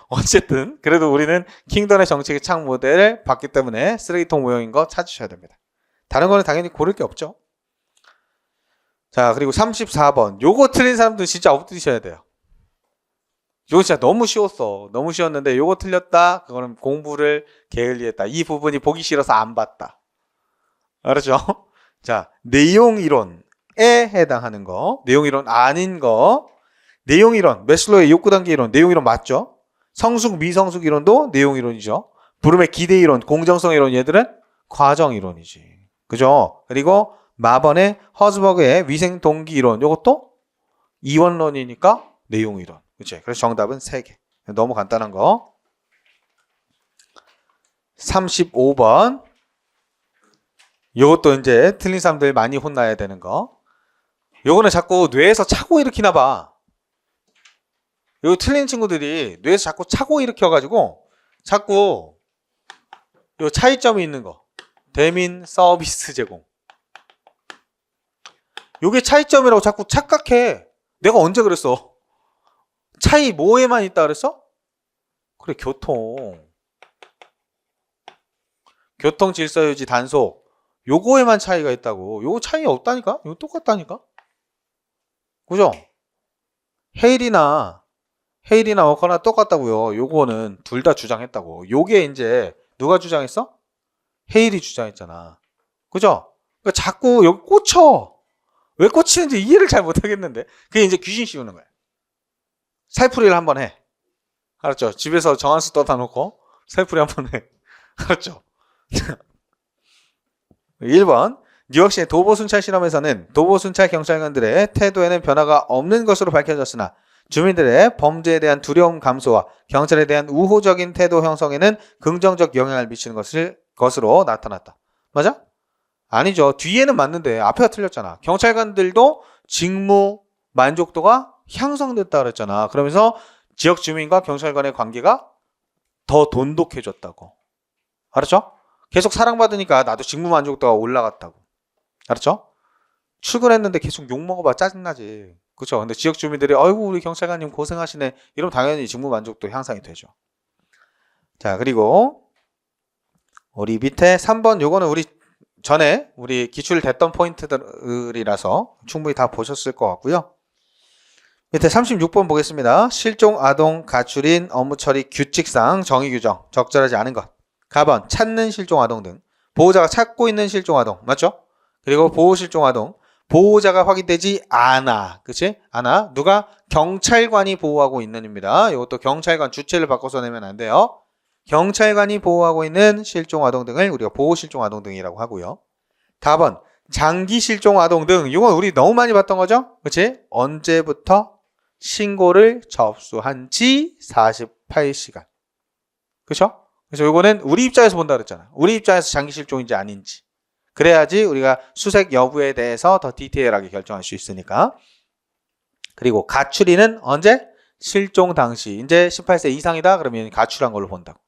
어쨌든 그래도 우리는 킹던의 정책의 창 모델을 봤기 때문에 쓰레기통 모형인 거 찾으셔야 됩니다. 다른 거는 당연히 고를 게 없죠. 자, 그리고 34번 요거 틀린 사람들 진짜 엎드리셔야 돼요. 요거 진짜 너무 쉬웠어. 너무 쉬웠는데 요거 틀렸다. 그거는 공부를 게을리했다. 이 부분이 보기 싫어서 안 봤다. 알았죠? 자, 내용이론에 해당하는 거, 내용이론 아닌 거, 내용이론, 매슬로의 욕구단계 이론, 내용이론 맞죠? 성숙, 미성숙 이론도 내용이론이죠. 브룸의 기대이론, 공정성 이론 얘들은 과정이론이지. 그죠? 그리고 마번의 허즈버그의 위생동기 이론, 요것도 이원론이니까 내용이론. 그치? 그래서 정답은 3개. 너무 간단한 거. 35번. 요것도 이제 틀린 사람들 많이 혼나야 되는 거. 요거는 자꾸 뇌에서 차고 일으키나 봐. 요 틀린 친구들이 뇌에서 자꾸 차고 일으켜가지고 자꾸 요 차이점이 있는 거. 대민 서비스 제공. 요게 차이점이라고 자꾸 착각해. 내가 언제 그랬어? 차이 뭐에만 있다 그랬어? 그래, 교통 질서유지 단속. 요거에만 차이가 있다고. 요거 차이 없다니까? 요거 똑같다니까? 그죠? 헤일이나 워커나 똑같다고요. 요거는 둘 다 주장했다고. 요게 이제 누가 주장했어? 헤일이 주장했잖아. 그죠? 그러니까 자꾸 여기 꽂혀. 왜 꽂히는지 이해를 잘 못하겠는데. 그게 이제 귀신 씌우는 거야. 살풀이를 한번 해. 알았죠? 집에서 정한수 떠다 놓고 살풀이 한번 해. 알았죠? 1번. 뉴욕시의 도보순찰 실험에서는 도보순찰 경찰관들의 태도에는 변화가 없는 것으로 밝혀졌으나 주민들의 범죄에 대한 두려움 감소와 경찰에 대한 우호적인 태도 형성에는 긍정적 영향을 미치는 것으로 나타났다. 맞아? 아니죠. 뒤에는 맞는데 앞에가 틀렸잖아. 경찰관들도 직무 만족도가 향상됐다 그랬잖아. 그러면서 지역 주민과 경찰관의 관계가 더 돈독해졌다고. 알았죠? 계속 사랑받으니까 나도 직무 만족도가 올라갔다고. 알았죠? 출근했는데 계속 욕먹어봐 짜증나지. 그쵸? 근데 지역 주민들이 아이고 우리 경찰관님 고생하시네 이러면 당연히 직무 만족도 향상이 되죠. 자, 그리고 우리 밑에 3번 요거는 우리 기출 됐던 포인트들이라서 충분히 다 보셨을 것 같고요. 밑에 36번 보겠습니다. 실종, 아동, 가출인, 업무 처리 규칙상 정의 규정, 적절하지 않은 것. 가번, 찾는 실종 아동 등. 보호자가 찾고 있는 실종 아동. 맞죠? 그리고 보호 실종 아동. 보호자가 확인되지 않아. 그치? 않아. 누가? 경찰관이 보호하고 있는입니다. 이것도 경찰관 주체를 바꿔서 내면 안 돼요. 경찰관이 보호하고 있는 실종 아동 등을 우리가 보호 실종 아동 등이라고 하고요. 다번, 장기 실종 아동 등. 이건 우리 너무 많이 봤던 거죠? 그치? 언제부터? 신고를 접수한 지 48시간. 그쵸? 그래서 이거는 우리 입장에서 본다 그랬잖아. 우리 입장에서 장기 실종인지 아닌지. 그래야지 우리가 수색 여부에 대해서 더 디테일하게 결정할 수 있으니까. 그리고 가출인은 언제? 실종 당시. 이제 18세 이상이다 그러면 가출한 걸로 본다고.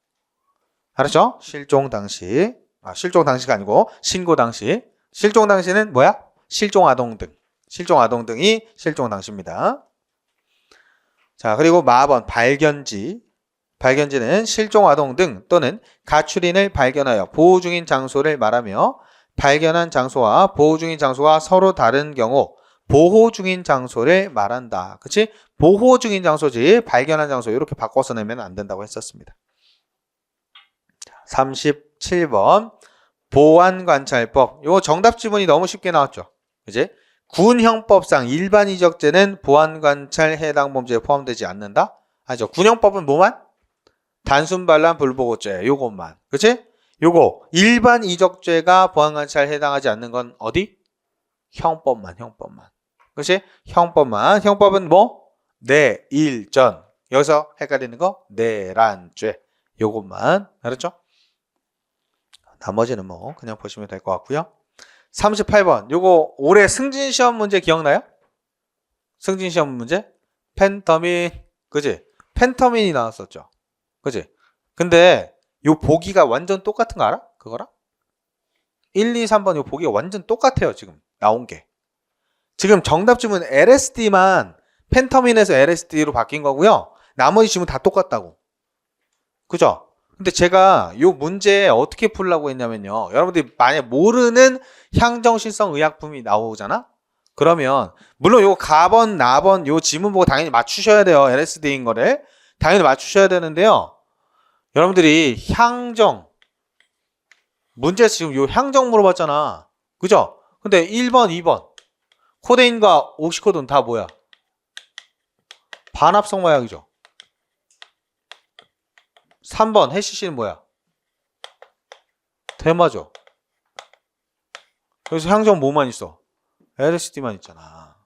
알았죠? 실종 당시. 실종 당시가 아니고 신고 당시. 실종 당시는 뭐야? 실종 아동 등. 실종 아동 등이 실종 당시입니다. 자, 그리고 마번 발견지. 발견지는 실종 아동 등 또는 가출인을 발견하여 보호 중인 장소를 말하며 발견한 장소와 보호 중인 장소가 서로 다른 경우 보호 중인 장소를 말한다. 그치? 보호 중인 장소지 발견한 장소 이렇게 바꿔서 내면 안 된다고 했었습니다. 37번 보안관찰법. 요 정답 지문이 너무 쉽게 나왔죠. 그치? 군형법상 일반 이적죄는 보안관찰 해당 범죄에 포함되지 않는다? 아니죠. 군형법은 뭐만? 단순 반란 불보고죄 요것만. 그치? 요거 일반 이적죄가 보안관찰 해당하지 않는 건 어디? 형법만. 그치? 형법만. 형법은 뭐? 내일전. 여기서 헷갈리는 거 내란죄. 요것만. 알았죠? 나머지는 뭐 그냥 보시면 될 것 같고요. 38번. 요거 올해 승진시험 문제 기억나요? 승진시험 문제? 펜터민. 그치? 펜터민이 나왔었죠. 그치? 근데 요 보기가 완전 똑같은 거 알아? 그거랑? 1, 2, 3번 요 보기가 완전 똑같아요. 지금 나온 게. 지금 정답 지문 LSD만 펜터민에서 LSD로 바뀐 거고요. 나머지 지문 다 똑같다고. 그죠? 근데 제가 요 문제 어떻게 풀라고 했냐면요. 여러분들이 만약 모르는 향정신성 의약품이 나오잖아? 그러면 물론 요 가번, 나번 요 지문 보고 당연히 맞추셔야 돼요. LSD인 거를. 당연히 맞추셔야 되는데요. 여러분들이 향정 문제에서 지금 요 향정 물어봤잖아. 그죠? 근데 1번, 2번 코데인과 옥시코드는 다 뭐야? 반합성 마약이죠. 3번 해시시는 뭐야? 대마죠. 그래서 향정 뭐만 있어? LSD만 있잖아.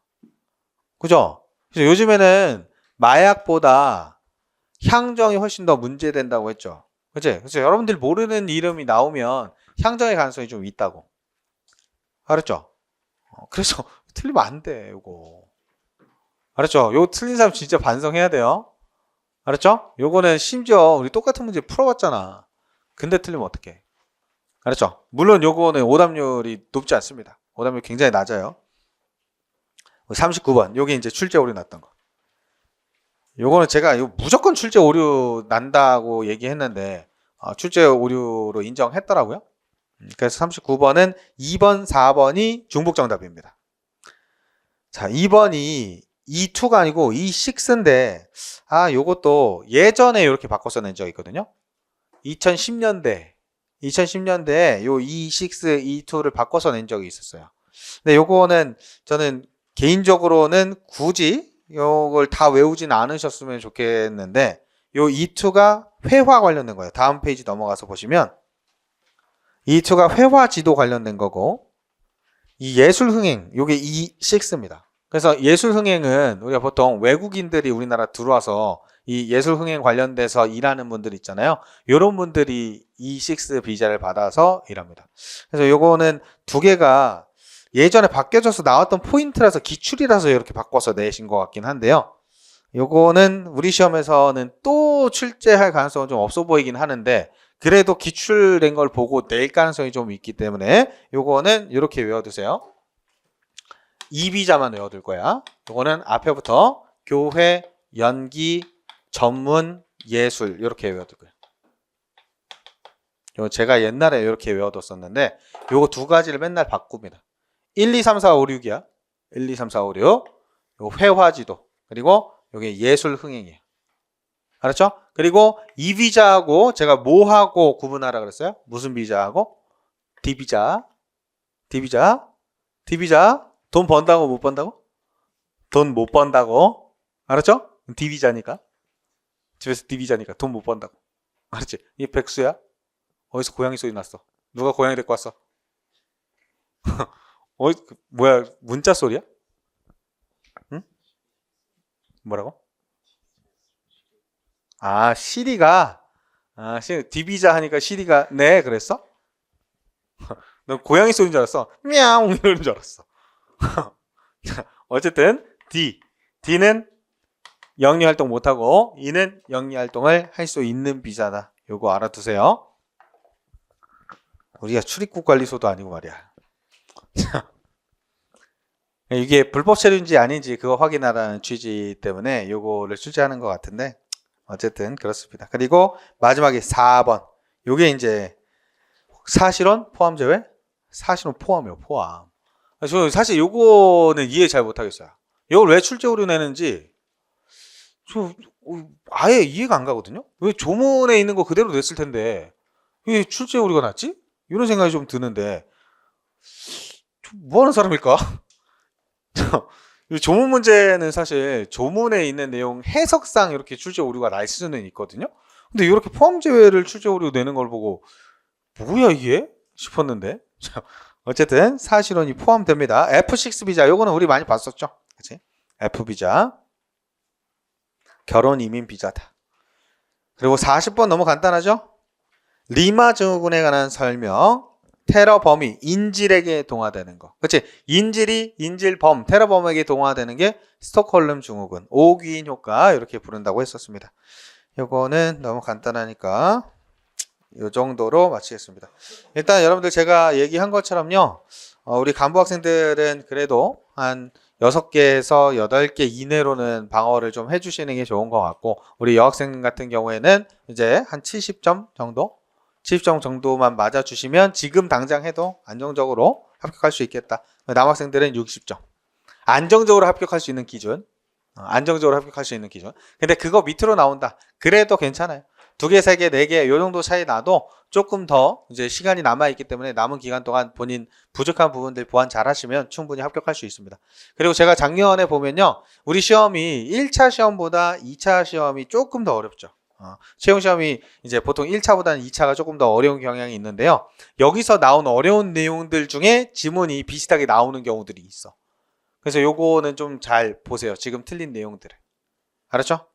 그죠? 그래서 요즘에는 마약보다 향정이 훨씬 더 문제된다고 했죠. 그치? 그래서 여러분들 모르는 이름이 나오면 향정의 가능성이 좀 있다고. 알았죠? 그래서 틀리면 안 돼, 요거. 알았죠? 요거 틀린 사람 진짜 반성해야 돼요. 알았죠? 요거는 심지어 우리 똑같은 문제 풀어봤잖아. 근데 틀리면 어떡해? 알았죠? 물론 요거는 오답률이 높지 않습니다. 오답률 굉장히 낮아요. 39번. 요게 이제 출제 오류 났던 거. 요거는 제가 무조건 출제 오류 난다고 얘기했는데 출제 오류로 인정했더라고요. 그래서 39번은 2번, 4번이 중복 정답입니다. 자, 2번이 E2가 아니고 E6인데 요것도 예전에 이렇게 바꿔서 낸 적이 있거든요. 2010년대에 요 E6, E2를 바꿔서 낸 적이 있었어요. 근데 요거는 저는 개인적으로는 굳이 요걸 다 외우진 않으셨으면 좋겠는데 요 E2가 회화 관련된 거예요. 다음 페이지 넘어가서 보시면 E2가 회화 지도 관련된 거고 이 예술 흥행 요게 E6입니다. 그래서 예술 흥행은 우리가 보통 외국인들이 우리나라 들어와서 이 예술 흥행 관련돼서 일하는 분들 있잖아요. 이런 분들이 E6 비자를 받아서 일합니다. 그래서 요거는 두 개가 예전에 바뀌어져서 나왔던 포인트라서 기출이라서 이렇게 바꿔서 내신 것 같긴 한데요. 요거는 우리 시험에서는 또 출제할 가능성은 좀 없어 보이긴 하는데 그래도 기출된 걸 보고 낼 가능성이 좀 있기 때문에 요거는 이렇게 외워두세요. 이비자만 외워둘 거야. 요거는 앞에부터 교회, 연기, 전문, 예술 이렇게 외워둘 거야. 요 제가 옛날에 이렇게 외워뒀었는데 요거 두 가지를 맨날 바꿉니다. 1, 2, 3, 4, 5, 6이야. 1, 2, 3, 4, 5, 6. 요 회화지도. 그리고 요게 예술 흥행이에요. 알았죠? 그리고 이 비자하고 제가 뭐하고 구분하라 그랬어요? 무슨 비자하고? 디비자. 디비자. 디비자. 돈 번다고 못 번다고? 돈 못 번다고. 알았죠? 디비자니까. 집에서 디비자니까 돈 못 번다고. 알았지? 이 백수야? 어디서 고양이 소리 났어? 누가 고양이 데리고 왔어? 뭐야, 문자 소리야? 응? 뭐라고? 아, 시리가, 디비자 하니까 시리가, 네, 그랬어? 너 고양이 소리인 줄 알았어. 미야옹 이러는 줄 알았어. 어쨌든, D는 영리 활동 못하고, E는 영리 활동을 할 수 있는 비자다. 요거 알아두세요. 우리가 출입국 관리소도 아니고 말이야. 이게 불법 체류인지 아닌지 그거 확인하라는 취지 때문에 요거를 출제하는 것 같은데 어쨌든 그렇습니다. 그리고 마지막에 4번 요게 이제 사실혼 포함 제외? 사실혼 포함이요. 포함. 저 사실 요거는 이해 잘 못하겠어요. 이걸 왜 출제 오류 내는지 저 아예 이해가 안 가거든요. 왜 조문에 있는 거 그대로 냈을 텐데 왜 출제 오류가 났지? 이런 생각이 좀 드는데 뭐 하는 사람일까? 조문 문제는 사실 조문에 있는 내용 해석상 이렇게 출제 오류가 날 수는 있거든요. 근데 이렇게 포함 제외를 출제 오류 내는 걸 보고 뭐야 이게 싶었는데 어쨌든 사실혼이 포함됩니다. F6 비자 요거는 우리 많이 봤었죠. 그치? F 비자 결혼 이민 비자다. 그리고 40번 너무 간단하죠? 리마 증후군에 관한 설명. 테러 범위, 인질에게 동화되는 거. 그치? 인질범, 테러범에게 동화되는 게 스톡홀름 증후군, 오귀인 효과 이렇게 부른다고 했었습니다. 요거는 너무 간단하니까 요 정도로 마치겠습니다. 일단 여러분들 제가 얘기한 것처럼요. 우리 간부 학생들은 그래도 한 6개에서 8개 이내로는 방어를 좀 해주시는 게 좋은 것 같고 우리 여학생 같은 경우에는 이제 한 70점 정도? 70점 정도만 맞아주시면 지금 당장 해도 안정적으로 합격할 수 있겠다. 남학생들은 60점. 안정적으로 합격할 수 있는 기준. 안정적으로 합격할 수 있는 기준. 근데 그거 밑으로 나온다. 그래도 괜찮아요. 2개, 3개, 4개 요 정도 차이 나도 조금 더 이제 시간이 남아있기 때문에 남은 기간 동안 본인 부족한 부분들 보완 잘 하시면 충분히 합격할 수 있습니다. 그리고 제가 작년에 보면요. 우리 시험이 1차 시험보다 2차 시험이 조금 더 어렵죠. 채용 시험이 이제 보통 1차보다는 2차가 조금 더 어려운 경향이 있는데요. 여기서 나온 어려운 내용들 중에 지문이 비슷하게 나오는 경우들이 있어. 그래서 요거는 좀 잘 보세요. 지금 틀린 내용들을. 알았죠?